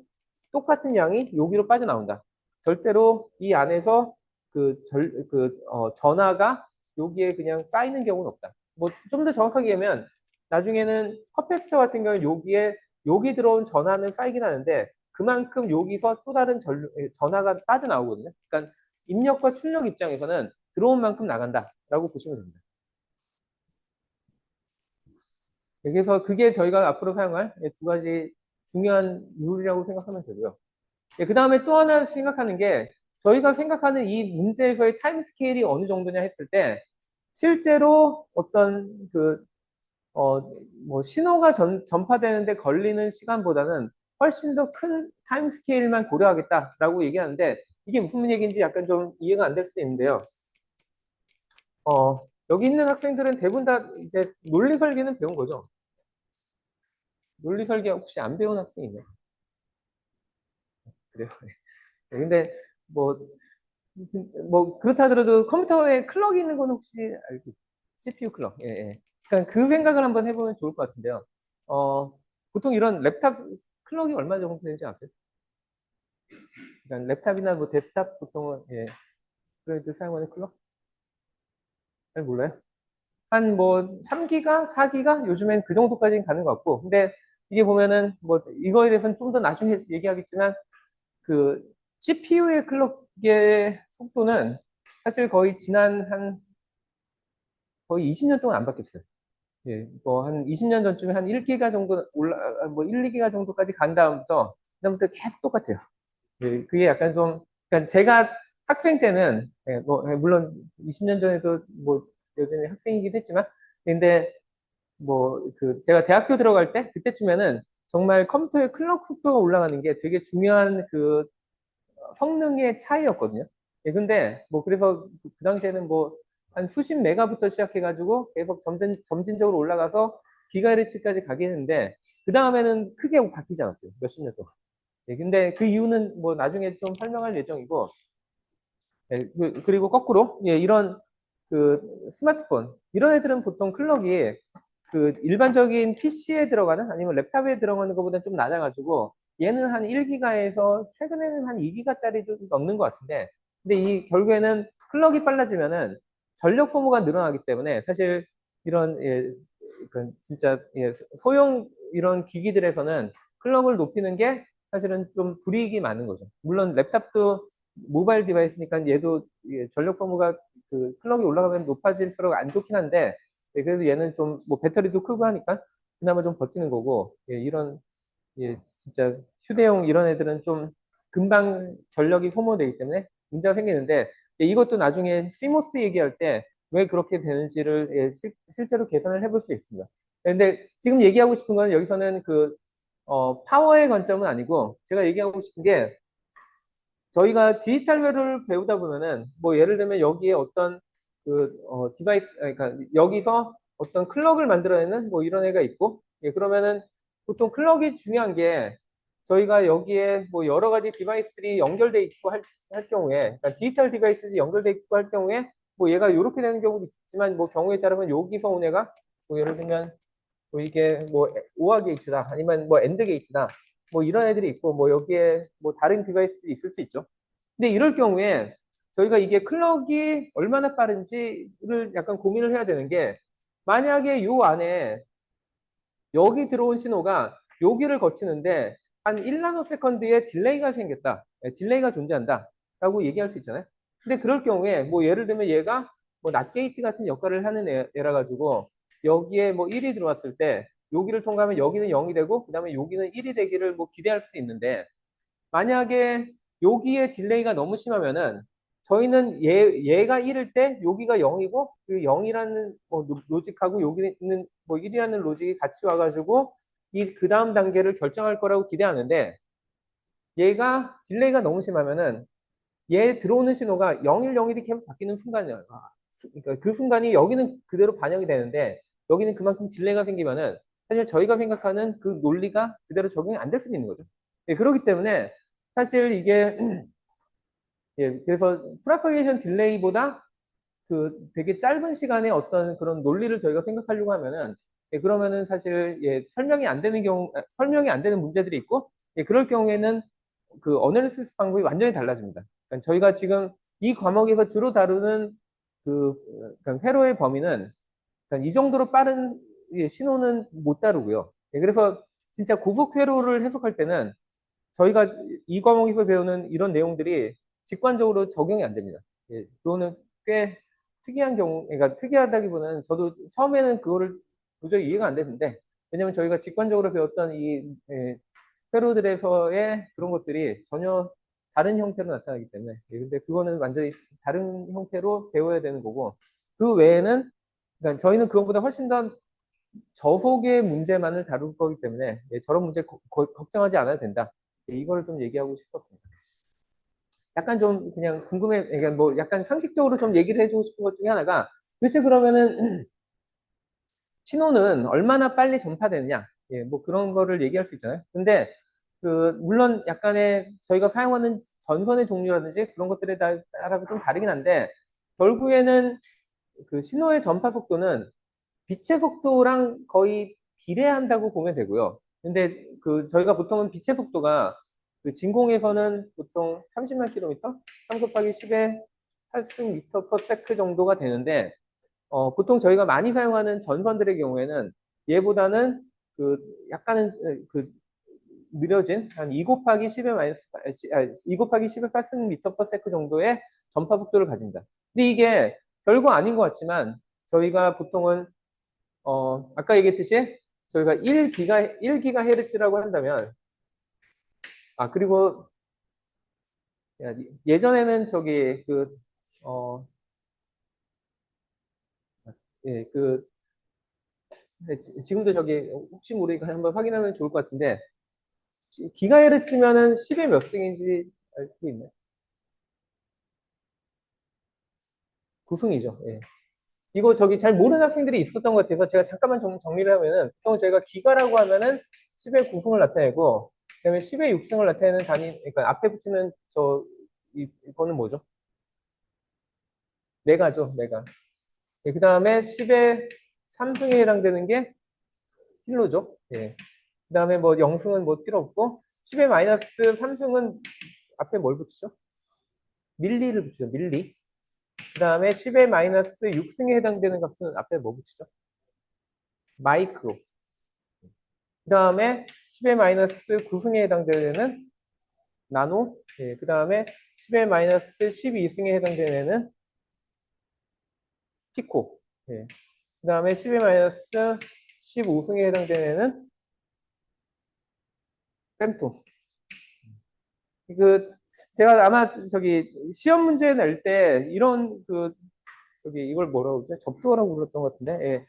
똑같은 양이 여기로 빠져나온다. 절대로 이 안에서 전하가 여기에 그냥 쌓이는 경우는 없다. 뭐 좀 더 정확하게 얘기하면 나중에는 커패시터 같은 경우는 여기 들어온 전하는 쌓이긴 하는데 그만큼 여기서 또 다른 전하가 빠져나오거든요. 그러니까 입력과 출력 입장에서는 들어온 만큼 나간다라고 보시면 됩니다. 그래서 그게 저희가 앞으로 사용할 두 가지 중요한 룰이라고 생각하면 되고요. 그 다음에 또 하나 생각하는 게 저희가 생각하는 이 문제에서의 타임 스케일이 어느 정도냐 했을 때 실제로 어떤 뭐 신호가 전파되는데 걸리는 시간보다는 훨씬 더 큰 타임 스케일만 고려하겠다라고 얘기하는데 이게 무슨 얘기인지 약간 좀 이해가 안 될 수도 있는데요. 여기 있는 학생들은 대부분 다 이제 논리 설계는 배운 거죠. 논리 설계 혹시 안 배운 학생 있나요? 그래요. 네, 근데 뭐, 뭐 그렇다 하더라도 컴퓨터에 클럭이 있는 건 혹시 알고 CPU 클럭. 예, 예. 그러니까 그 생각을 한번 해보면 좋을 것 같은데요. 어, 보통 이런 랩탑 클럭이 얼마 정도 되는지 아세요? 그러니까 랩탑이나 뭐 데스크탑 보통은 예, 그래도 사용하는 클럭? 잘 몰라요? 한 뭐 3기가, 4기가 요즘엔 그 정도까지는 가는 것 같고. 근데 이게 보면은 뭐 이거에 대해서는 좀 더 나중에 얘기하겠지만 그 CPU의 클럭의 속도는 사실 거의 지난 한 거의 20년 동안 안 바뀌었어요. 예, 뭐 한 20년 전쯤에 한 1기가 정도 뭐 1, 2기가 정도까지 간 그다음부터 계속 똑같아요. 예, 그게 약간 좀, 그러니까 제가 학생 때는, 예, 뭐, 물론 20년 전에도 뭐, 여전히 학생이기도 했지만, 근데 뭐, 제가 대학교 들어갈 때, 그때쯤에는 정말 컴퓨터의 클럭 속도가 올라가는 게 되게 중요한 성능의 차이였거든요. 예, 근데 뭐 그래서 그 당시에는 뭐 한 수십 메가부터 시작해가지고 계속 점진적으로 올라가서 기가헤르츠까지 가긴 했는데 그 다음에는 크게 바뀌지 않았어요. 몇십 년 동안. 예, 근데 그 이유는 뭐 나중에 좀 설명할 예정이고, 예, 그리고 거꾸로, 예, 이런 그 스마트폰, 이런 애들은 보통 클럭이 그 일반적인 PC에 들어가는 아니면 랩탑에 들어가는 것보다 좀 낮아가지고 얘는 한 1기가에서 최근에는 한 2기가짜리 좀 넘는 것 같은데, 근데 이 결국에는 클럭이 빨라지면은 전력 소모가 늘어나기 때문에 사실 이런 예, 그 진짜 예, 소형 이런 기기들에서는 클럭을 높이는 게 사실은 좀 불이익이 많은 거죠. 물론 랩탑도 모바일 디바이스니까 얘도 예, 전력 소모가 그 클럭이 올라가면 높아질수록 안 좋긴 한데, 예, 그래도 얘는 좀 뭐 배터리도 크고 하니까 그나마 좀 버티는 거고, 예, 이런 예, 진짜 휴대용 이런 애들은 좀 금방 전력이 소모되기 때문에 문제가 생기는데, 예, 이것도 나중에 CMOS 얘기할 때 왜 그렇게 되는지를 예, 실제로 계산을 해볼 수 있습니다. 근데 지금 얘기하고 싶은 건 여기서는 그 파워의 관점은 아니고 제가 얘기하고 싶은 게 저희가 디지털 회로를 배우다 보면은 뭐 예를 들면 여기에 어떤 그 디바이스 그러니까 여기서 어떤 클럭을 만들어내는 뭐 이런 애가 있고, 예, 그러면은 보통 클럭이 중요한 게 저희가 여기에 뭐 여러 가지 디바이스들이 연결돼 있고 할 경우에, 그러니까 디지털 디바이스들이 연결돼 있고 할 경우에 뭐 얘가 이렇게 되는 경우도 있지만 뭐 경우에 따르면 여기서 온 애가 뭐 예를 들면 뭐 이게 뭐 오아 게이트다 아니면 뭐 엔드 게이트다 뭐 이런 애들이 있고 뭐 여기에 뭐 다른 디바이스들이 있을 수 있죠. 근데 이럴 경우에 저희가 이게 클럭이 얼마나 빠른지를 약간 고민을 해야 되는 게, 만약에 요 안에 여기 들어온 신호가 여기를 거치는데 한 1나노 세컨드의 딜레이가 생겼다. 딜레이가 존재한다. 라고 얘기할 수 있잖아요. 근데 그럴 경우에 뭐 예를 들면 얘가 뭐 낫게이트 같은 역할을 하는 애라 가지고 여기에 뭐 1이 들어왔을 때 여기를 통과하면 여기는 0이 되고 그다음에 여기는 1이 되기를 뭐 기대할 수도 있는데, 만약에 여기에 딜레이가 너무 심하면은 저희는 얘가 1일 때 여기가 0이고 그 0이라는 뭐 로직하고 여기는 뭐 1이라는 로직이 같이 와가지고 이 그 다음 단계를 결정할 거라고 기대하는데, 얘가 딜레이가 너무 심하면은 얘 들어오는 신호가 01, 01이 계속 바뀌는 순간이야. 그러니까 그 순간이 여기는 그대로 반영이 되는데 여기는 그만큼 딜레이가 생기면은 사실 저희가 생각하는 그 논리가 그대로 적용이 안 될 수도 있는 거죠. 예, 그렇기 때문에 사실 이게 예, 그래서 프로파게이션 딜레이보다 그 되게 짧은 시간에 어떤 그런 논리를 저희가 생각하려고 하면은 예, 그러면은 사실 예, 설명이 안 되는 설명이 안 되는 문제들이 있고, 예, 그럴 경우에는 그 어널리시스 방법이 완전히 달라집니다. 그러니까 저희가 지금 이 과목에서 주로 다루는 그 그러니까 회로의 범위는 그러니까 이 정도로 빠른 예, 신호는 못 다루고요. 예, 그래서 진짜 고속 회로를 해석할 때는 저희가 이 과목에서 배우는 이런 내용들이 직관적으로 적용이 안 됩니다. 예, 그거는 꽤 특이한 경우, 그러니까 특이하다기보다는 저도 처음에는 그거를 도저히 이해가 안 됐는데, 왜냐면 저희가 직관적으로 배웠던 이 예, 회로들에서의 그런 것들이 전혀 다른 형태로 나타나기 때문에, 예, 근데 그거는 완전히 다른 형태로 배워야 되는 거고, 그 외에는 그러니까 저희는 그것보다 훨씬 더 저속의 문제만을 다룰 거기 때문에 예, 저런 문제 걱정하지 않아도 된다. 예, 이거를 좀 얘기하고 싶었습니다. 약간 좀 그냥 궁금해, 그러니까 뭐 약간 상식적으로 좀 얘기를 해주고 싶은 것 중에 하나가 도대체 그러면은 신호는 얼마나 빨리 전파되느냐, 예, 뭐 그런 거를 얘기할 수 있잖아요. 근데 그 물론 약간의 저희가 사용하는 전선의 종류라든지 그런 것들에 따라서 좀 다르긴 한데 결국에는 그 신호의 전파 속도는 빛의 속도랑 거의 비례한다고 보면 되고요. 근데 그 저희가 보통은 빛의 속도가 그 진공에서는 보통 30만 킬로미터, 3 곱하기 10의 8승 미터 퍼 세크 정도가 되는데 보통 저희가 많이 사용하는 전선들의 경우에는 얘보다는 그 약간은 그 느려진 한 2 곱하기 10의 마이너스 2 곱하기 10의 8승 미터 퍼 세크 정도의 전파 속도를 가집니다. 근데 이게 별거 아닌 것 같지만 저희가 보통은 아까 얘기했듯이 저희가 1기가헤르츠라고 한다면, 아, 그리고 예전에는 저기 어, 예, 지금도 저기 혹시 모르니까 한번 확인하면 좋을 것 같은데, 기가헤르츠면은 10의 몇 승인지 알 수 있나요? 구승이죠. 예. 이거 저기 잘 모르는 학생들이 있었던 것 같아서 제가 잠깐만 정리를 하면은 보통 저희가 기가라고 하면은 10의 9승을 나타내고 그다음에 10의 6승을 나타내는 단위 그러니까 앞에 붙이는 이거는 뭐죠? 메가죠, 메가. 예, 그다음에 10의 3승에 해당되는 게 킬로죠. 예. 그다음에 뭐 0승은 뭐 필요 없고 10의 마이너스 3승은 앞에 뭘 붙이죠? 밀리를 붙이죠. 밀리. 그다음에 10의 마이너스 6승에 해당되는 값은 앞에 뭐 붙이죠? 마이크로. 그 다음에 10의 마이너스 9승에 해당되는 나노. 예, 그 다음에 10의 마이너스 12승에 해당되는 피코. 예, 그 다음에 10의 마이너스 15승에 해당되는 fem토. 그, 제가 아마 저기 시험 문제 낼 때 이런 저기 이걸 뭐라고 그러죠? 접두어라고 불렀던 것 같은데. 예.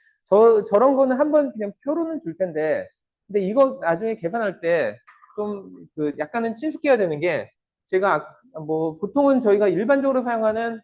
저런 거는 한번 그냥 표로는 줄 텐데. 근데 이거 나중에 계산할 때 좀 약간은 친숙해야 되는 게 제가 뭐 보통은 저희가 일반적으로 사용하는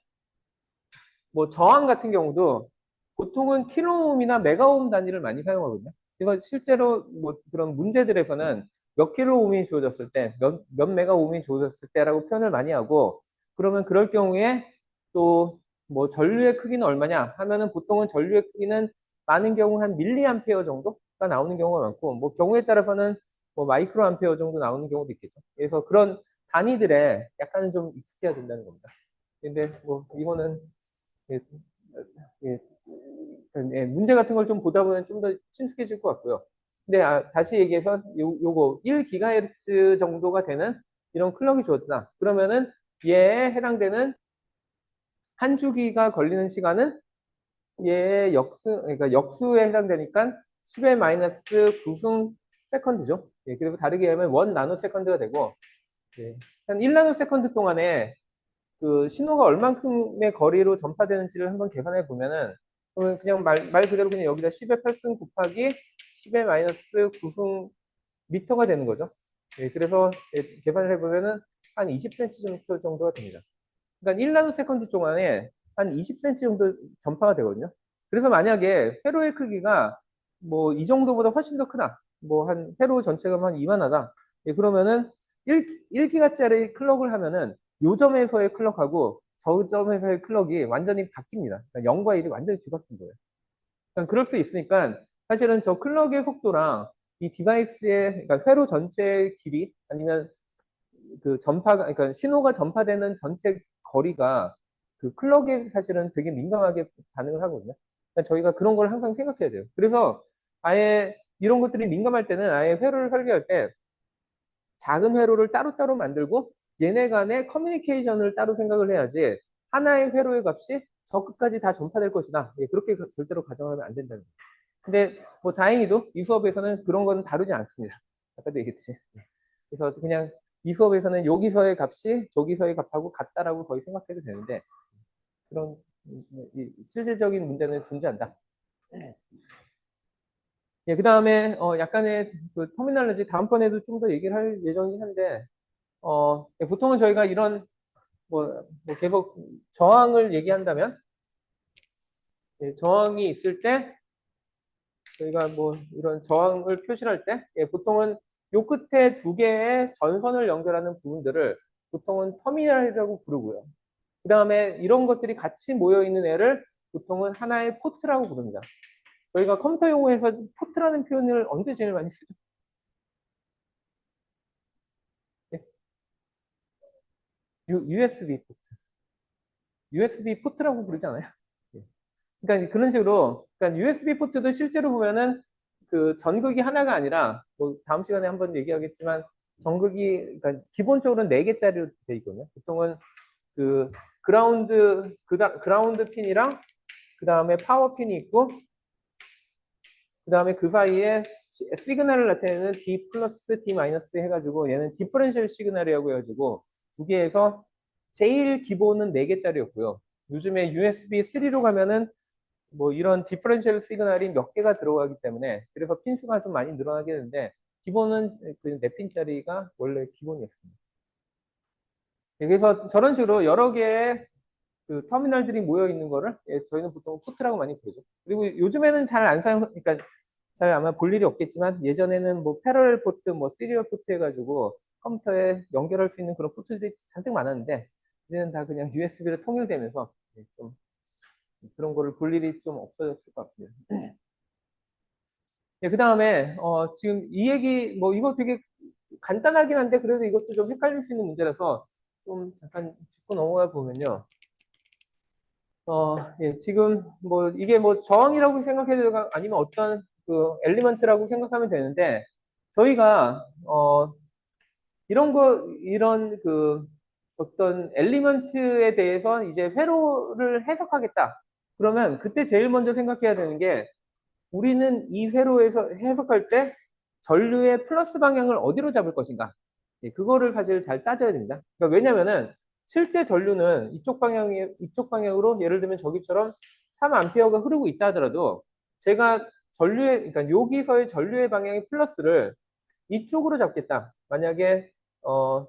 뭐 저항 같은 경우도 보통은 킬로옴이나 메가옴 단위를 많이 사용하거든요. 그래서 실제로 뭐 그런 문제들에서는 몇 킬로옴이 주어졌을 때, 몇 메가옴이 주어졌을 때라고 표현을 많이 하고, 그러면 그럴 경우에 또 뭐 전류의 크기는 얼마냐 하면은 보통은 전류의 크기는 많은 경우 한 밀리암페어 정도가 나오는 경우가 많고, 뭐 경우에 따라서는 뭐 마이크로 암페어 정도 나오는 경우도 있겠죠. 그래서 그런 단위들에 약간은 좀 익숙해야 된다는 겁니다. 근데 뭐 이거는 예, 예, 예, 문제 같은 걸 좀 보다 보면 좀 더 친숙해질 것 같고요. 근데 다시 얘기해서 요거 1GHz 정도가 되는 이런 클럭이 주어졌다. 그러면은 얘에 해당되는 한 주기가 걸리는 시간은 얘의 그러니까 역수에 해당되니까 10의 마이너스 9승 세컨드죠. 예, 그래서 다르게 하면 1 나노 세컨드가 되고, 예, 한 1 나노 세컨드 동안에 신호가 얼만큼의 거리로 전파되는지를 한번 계산해 보면은 그냥 말 그대로 그냥 여기다 10의 8승 곱하기 10의 마이너스 9승 미터가 되는 거죠. 예, 그래서 계산을 해보면은 한 20cm 정도가 됩니다. 그러니까 1나노 세컨드 동안에 한 20cm 정도 전파가 되거든요. 그래서 만약에 회로의 크기가 뭐 이 정도보다 훨씬 더 크다. 뭐 한 회로 전체가 한 이만하다. 예, 그러면은 1기가짜리 클럭을 하면은 요 점에서의 클럭하고 저 점에서의 클럭이 완전히 바뀝니다. 그러니까 0과 1이 완전히 뒤바뀐 거예요. 그러니까 그럴 수 있으니까 사실은 저 클럭의 속도랑 이 디바이스의 그러니까 회로 전체 길이 아니면 그러니까 신호가 전파되는 전체 거리가 그 클럭에 사실은 되게 민감하게 반응을 하거든요. 그러니까 저희가 그런 걸 항상 생각해야 돼요. 그래서 아예 이런 것들이 민감할 때는 아예 회로를 설계할 때 작은 회로를 따로따로 만들고 얘네 간의 커뮤니케이션을 따로 생각을 해야지 하나의 회로의 값이 저 끝까지 다 전파될 것이다. 예, 그렇게 절대로 가정하면 안 된다는 거예요. 근데 뭐 다행히도 이 수업에서는 그런 건 다루지 않습니다. 아까도 얘기했지. 그래서 그냥 이 수업에서는 여기서의 값이 저기서의 값하고 같다라고 거의 생각해도 되는데 그런 실질적인 문제는 존재한다. 예, 그 다음에 약간의 터미널로지 다음번에도 좀 더 얘기를 할 예정이긴 한데 예, 보통은 저희가 이런 뭐 계속 저항을 얘기한다면 예, 저항이 있을 때 저희가 뭐 이런 저항을 표시할 때 예, 보통은 요 끝에 두 개의 전선을 연결하는 부분들을 보통은 터미널이라고 부르고요. 그 다음에 이런 것들이 같이 모여 있는 애를 보통은 하나의 포트라고 부릅니다. 저희가 컴퓨터 용어에서 포트라는 표현을 언제 제일 많이 쓰죠? 네. USB 포트. USB 포트라고 부르지 않아요? 예. 그러니까 그런 식으로, 그러니까 USB 포트도 실제로 보면은 전극이 하나가 아니라, 뭐 다음 시간에 한번 얘기하겠지만, 그러니까 기본적으로는 4개짜리로 되어 있거든요. 보통은 그 그라운드 핀이랑 그 다음에 파워 핀이 있고 그 다음에 그 사이에 시그널을 나타내는 D 플러스 D 마이너스 해가지고 얘는 디퍼런셜 시그널이라고 해가지고 두 개에서 제일 기본은 4개짜리였고요. 요즘에 USB 3로 가면은 뭐 이런 디퍼런셜 시그널이 몇 개가 들어가기 때문에 그래서 핀 수가 좀 많이 늘어나게 되는데 기본은 그 4핀짜리가 원래 기본이었습니다. 그래서 저런 식으로 여러 개의 그 터미널들이 모여 있는 거를 저희는 보통 포트라고 많이 부르죠. 그리고 요즘에는 잘 안 사용, 그러니까 잘 아마 볼 일이 없겠지만 예전에는 뭐 패러렐 포트, 뭐 시리얼 포트 해가지고 컴퓨터에 연결할 수 있는 그런 포트들이 잔뜩 많았는데 이제는 다 그냥 USB로 통일되면서 좀 그런 거를 볼 일이 좀 없어졌을 것 같습니다. 그 다음에 지금 이 얘기 뭐 이거 되게 간단하긴 한데 그래도 이것도 좀 헷갈릴 수 있는 문제라서 좀 잠깐 짚고 넘어가 보면요. 지금 뭐 이게 뭐 저항이라고 생각해도 되고 아니면 어떤 그 엘리먼트라고 생각하면 되는데 저희가 이런 그 어떤 엘리먼트에 대해서 이제 회로를 해석하겠다. 그러면 그때 제일 먼저 생각해야 되는 게 우리는 이 회로에서 해석할 때 전류의 플러스 방향을 어디로 잡을 것인가? 그거를 사실 잘 따져야 됩니다. 그러니까 왜냐면은 실제 전류는 이쪽 방향으로 예를 들면 저기처럼 3A가 흐르고 있다 하더라도 제가 그러니까 여기서의 전류의 방향의 플러스를 이쪽으로 잡겠다. 만약에 어,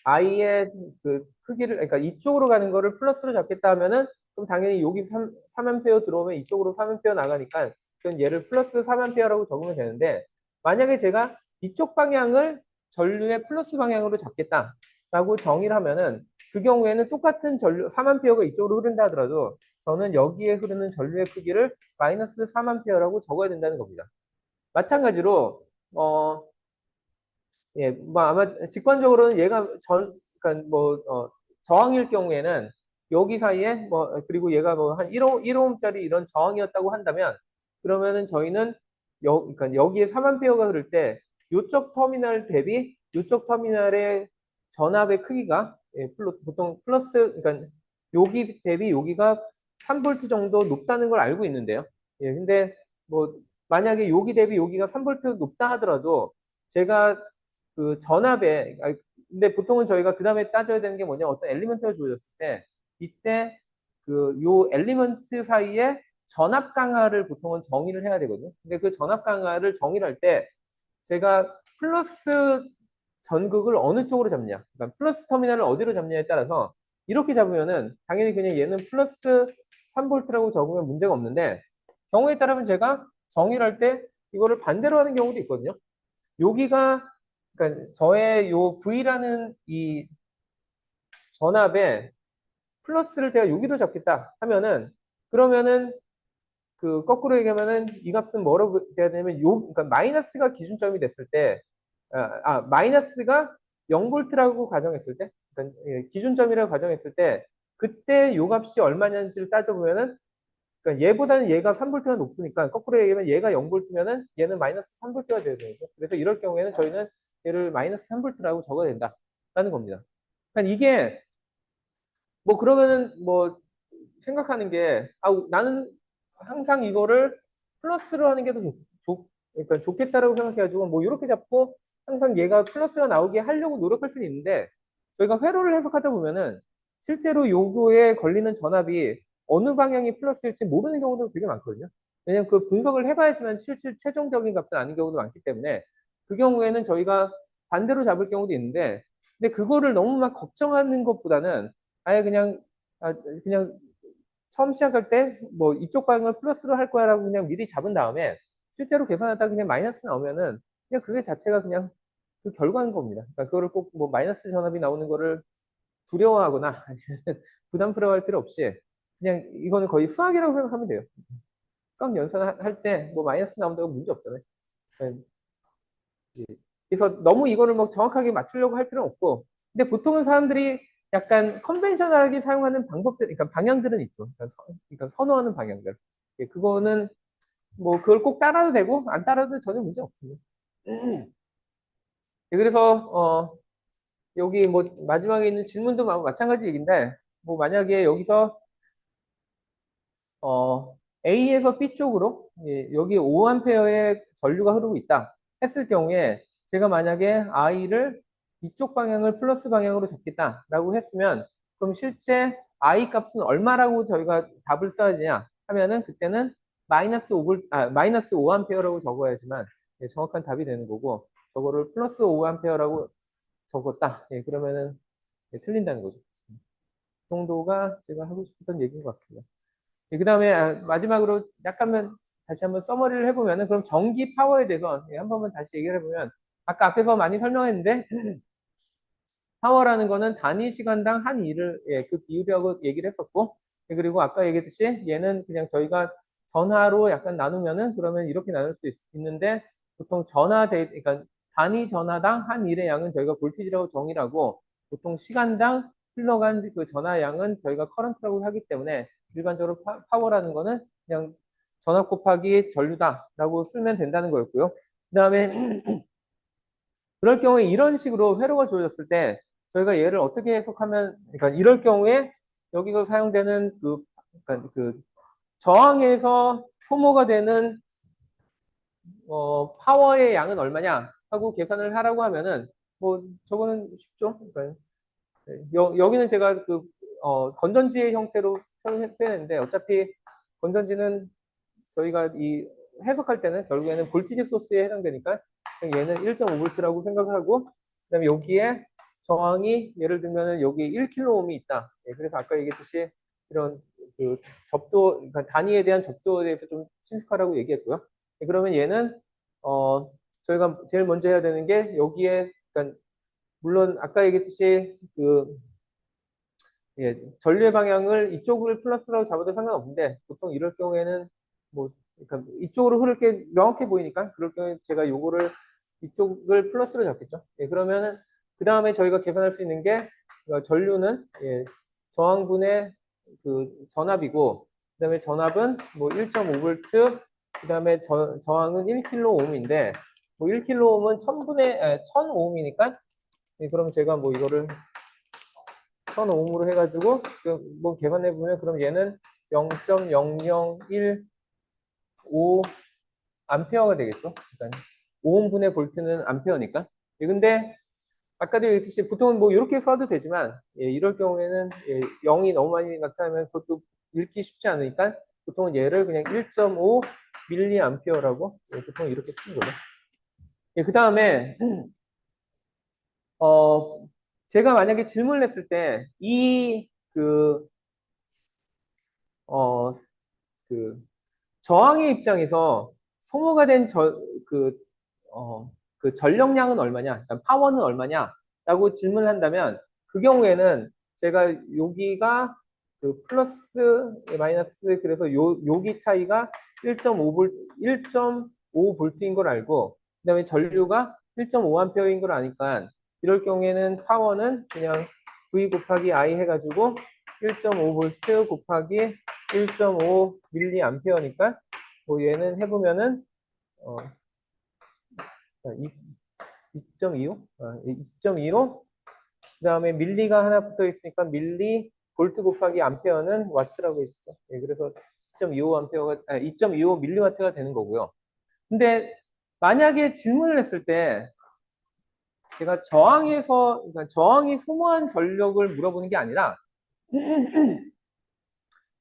I의 그 크기를, 그러니까 이쪽으로 가는 거를 플러스로 잡겠다 하면은, 그럼 당연히 여기 3A 들어오면 이쪽으로 3A 나가니까, 그건 얘를 플러스 3A라고 적으면 되는데, 만약에 제가 이쪽 방향을 전류의 플러스 방향으로 잡겠다라고 정의를 하면은, 그 경우에는 똑같은 전류, 3A가 이쪽으로 흐른다 하더라도, 저는 여기에 흐르는 전류의 크기를 마이너스 3A라고 적어야 된다는 겁니다. 마찬가지로, 뭐 아마 직관적으로는 얘가 그러니까 뭐 저항일 경우에는 여기 사이에 뭐 그리고 얘가 뭐 한 1옴짜리 이런 저항이었다고 한다면 그러면은 저희는 그러니까 여기에 3A가 흐를 때 이쪽 터미널 대비 이쪽 터미널의 전압의 크기가 보통 플러스 그러니까 여기 대비 여기가 3V 정도 높다는 걸 알고 있는데요. 근데 뭐 만약에 여기 대비 여기가 3V 높다 하더라도 제가 그 전압에 근데 보통은 저희가 그 다음에 따져야 되는 게 뭐냐 어떤 엘리먼트가 주어졌을 때 이때 그 요 엘리먼트 사이에 전압 강하를 보통은 정의를 해야 되거든요. 근데 그 전압 강하를 정의를 할 때 제가 플러스 전극을 어느 쪽으로 잡냐, 그러니까 플러스 터미널을 어디로 잡냐에 따라서 이렇게 잡으면은 당연히 그냥 얘는 플러스 3V라고 적으면 문제가 없는데 경우에 따르면 제가 정의를 할 때 이거를 반대로 하는 경우도 있거든요. 여기가 그러니까 저의 요 V라는 이 전압에 플러스를 제가 여기로 잡겠다 하면은 그러면은 그 거꾸로 얘기하면은 이 값은 뭐라고 돼야 되냐면 그러니까 마이너스가 기준점이 됐을 때 마이너스가 0V라고 가정했을 때 그러니까 기준점이라고 가정했을 때 그때 요 값이 얼마냐인지를 따져보면은 그러니까 얘보다는 얘가 3V가 높으니까 거꾸로 얘기하면 얘가 0V면은 얘는 마이너스 3V가 돼야 되죠. 그래서 이럴 경우에는 저희는 얘를 마이너스 3V라고 적어야 된다라는 겁니다. 그러니까 이게 뭐 그러면은 뭐 생각하는 게 나는 항상 이거를 플러스로 하는 게 더 그러니까 좋겠다라고 생각해가지고 뭐 이렇게 잡고 항상 얘가 플러스가 나오게 하려고 노력할 수는 있는데 저희가 회로를 해석하다 보면은 실제로 요거에 걸리는 전압이 어느 방향이 플러스일지 모르는 경우도 되게 많거든요. 왜냐면 그 분석을 해봐야지만 실질 최종적인 값은 아닌 경우도 많기 때문에 그 경우에는 저희가 반대로 잡을 경우도 있는데 근데 그거를 너무 막 걱정하는 것보다는 아예 그냥 처음 시작할 때 뭐 이쪽 방향을 플러스로 할 거야라고 그냥 미리 잡은 다음에 실제로 계산하다 그냥 마이너스 나오면은 그냥 그게 자체가 그냥 그 결과인 겁니다. 그러니까 그거를 꼭 뭐 마이너스 전압이 나오는 거를 두려워하거나 아니면 부담스러워할 필요 없이 그냥 이거는 거의 수학이라고 생각하면 돼요. 수학 연산할 때 뭐 마이너스 나온다고 문제 없잖아요. 그래서 너무 이거를 뭐 정확하게 맞추려고 할 필요는 없고 근데 보통은 사람들이 약간 컨벤셔널하게 사용하는 방법들, 그러니까 방향들은 있죠. 그러니까 선호하는 방향들. 그거는 뭐 그걸 꼭 따라도 되고 안 따라도 전혀 문제 없습니다. 그래서 여기 뭐 마지막에 있는 질문도 마찬가지 얘기인데 뭐 만약에 여기서 A에서 B 쪽으로 여기 5A의 전류가 흐르고 있다 했을 경우에 제가 만약에 I를 이쪽 방향을 플러스 방향으로 잡겠다라고 했으면 그럼 실제 I 값은 얼마라고 저희가 답을 써야 되냐 하면은 그때는 마이너스 5A라고 적어야지만 정확한 답이 되는 거고 저거를 플러스 5A라고 적었다. 그러면은 틀린다는 거죠. 정도가 제가 하고 싶었던 얘기인 것 같습니다. 그 다음에 마지막으로 약간만 다시 한번 서머리를 해보면은 그럼 전기 파워에 대해서 한 번만 다시 얘기를 해보면 아까 앞에서 많이 설명했는데 파워라는 거는 단위 시간당 한 일을 그 비율이라고 얘기를 했었고 그리고 아까 얘기했듯이 얘는 그냥 저희가 전하로 약간 나누면은 그러면 이렇게 나눌 수 있는데 보통 그러니까 단위 전하당 한 일의 양은 저희가 볼티지라고 정의를 하고 보통 시간당 흘러간 그 전하 양은 저희가 커런트라고 하기 때문에 일반적으로 파워라는 거는 그냥 전압 곱하기 전류다라고 쓰면 된다는 거였고요. 그 다음에 그럴 경우에 이런 식으로 회로가 주어졌을 때 저희가 얘를 어떻게 해석하면 그러니까 이럴 경우에 여기서 사용되는 그러니까 그 저항에서 소모가 되는 파워의 양은 얼마냐 하고 계산을 하라고 하면은 뭐 저거는 쉽죠. 그러니까 여기는 제가 건전지의 형태로 표현했는데 어차피 건전지는 저희가 이 해석할 때는 결국에는 볼티지 소스에 해당되니까 얘는 1.5V라고 생각하고 그다음에 여기에 저항이 예를 들면은 여기 1kΩ이 있다. 그래서 아까 얘기했듯이 이런 그 그러니까 단위에 대한 접도에 대해서 좀 친숙하라고 얘기했고요. 그러면 얘는 저희가 제일 먼저 해야 되는 게 여기에 그러니까 물론 아까 얘기했듯이 전류의 방향을 이쪽을 플러스라고 잡아도 상관없는데 보통 이럴 경우에는 뭐 그러니까 이쪽으로 흐를 게 명확해 보이니까 그럴 경우에 제가 요거를 이쪽을 플러스로 잡겠죠. 그러면은 그 다음에 저희가 계산할 수 있는 게 전류는 저항분의 그 전압이고 그다음에 전압은 뭐 1.5V 그다음에 저항은 1kΩ인데 뭐 1kΩ은 1000오음이니까 그럼 제가 뭐 이거를 1000오음으로 해가지고 뭐 계산해 보면 그럼 얘는 0.0015 암페어가 되겠죠. 그러니까 오음분의 볼트는 암페어니까. 근데 아까도 얘기했듯이 보통은 뭐 이렇게 써도 되지만 이럴 경우에는 0이 너무 많이 나타나면 그것도 읽기 쉽지 않으니까 보통은 얘를 그냥 1.5 밀리암페어라고 보통 이렇게 쓰는 거죠. 그 다음에 제가 만약에 질문을 했을 때 어, 그 저항의 입장에서 소모가 된 그 전력량은 얼마냐, 그러니까 파워는 얼마냐라고 질문을 한다면 그 경우에는 제가 여기가 그 플러스 마이너스 그래서 여기 차이가 1.5볼트인 걸 알고 그다음에 전류가 1.5암페어인 걸 아니까 이럴 경우에는 파워는 그냥 V 곱하기 I 해가지고 1.5볼트 곱하기 1.5 밀리암페어니까 뭐 얘는 해보면은 2.25? 2.25? 그 다음에 밀리가 하나 붙어 있으니까 밀리 볼트 곱하기 암페어는 와트라고 했었죠. 그래서 2.25 암페어가 2.25 밀리와트가 되는 거고요. 근데 만약에 질문을 했을 때 제가 그러니까 저항이 소모한 전력을 물어보는 게 아니라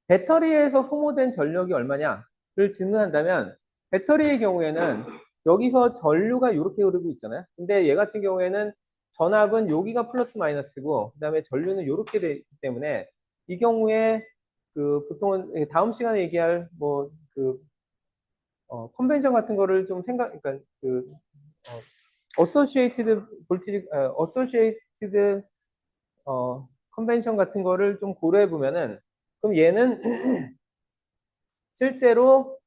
배터리에서 소모된 전력이 얼마냐를 질문한다면 배터리의 경우에는 여기서 전류가 이렇게 흐르고 있잖아요. 근데 얘 같은 경우에는 전압은 여기가 플러스 마이너스고 그다음에 전류는 이렇게 되기 때문에 이 경우에 보통은 다음 시간에 얘기할 컨벤션 같은 거를 좀 그러니까 어소시에이티드 볼티지 어소시에이티드 컨벤션 같은 거를 좀 고려해 보면은 그럼 얘는 실제로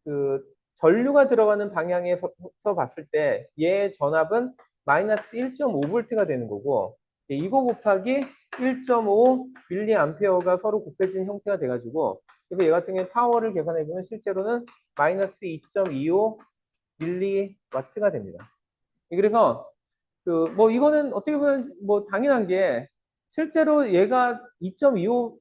그 전류가 들어가는 방향에서 봤을 때 얘 전압은 마이너스 1.5V가 되는 거고 이거 곱하기 1.5 밀리암페어가 서로 곱해진 형태가 돼가지고 그래서 얘 같은 경우에 파워를 계산해 보면 실제로는 마이너스 2.25 밀리와트가 됩니다. 그래서 뭐 이거는 어떻게 보면 뭐 당연한 게 실제로 얘가 2.25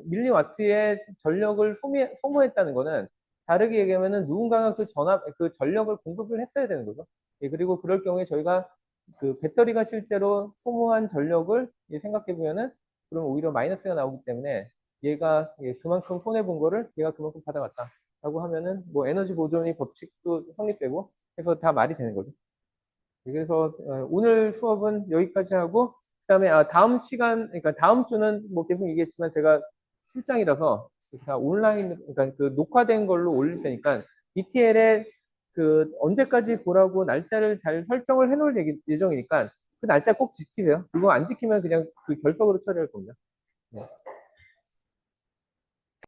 밀리와트의 전력을 소모했다는 거는 다르게 얘기하면은 누군가가 그 전력을 공급을 했어야 되는 거죠. 그리고 그럴 경우에 저희가 그 배터리가 실제로 소모한 전력을 생각해 보면은 그럼 오히려 마이너스가 나오기 때문에 얘가 그만큼 손해 본 거를 얘가 그만큼 받아갔다라고 하면은 뭐 에너지 보존의 법칙도 성립되고 해서 다 말이 되는 거죠. 그래서 오늘 수업은 여기까지 하고 그다음에 다음 시간, 그러니까 다음 주는 뭐 계속 얘기했지만 제가 출장이라서 다 온라인, 그러니까 그 녹화된 걸로 올릴 테니까 ETL에 그 언제까지 보라고 날짜를 잘 설정을 해놓을 예정이니까 그 날짜 꼭 지키세요. 그거 안 지키면 그냥 그 결석으로 처리할 겁니다. 네.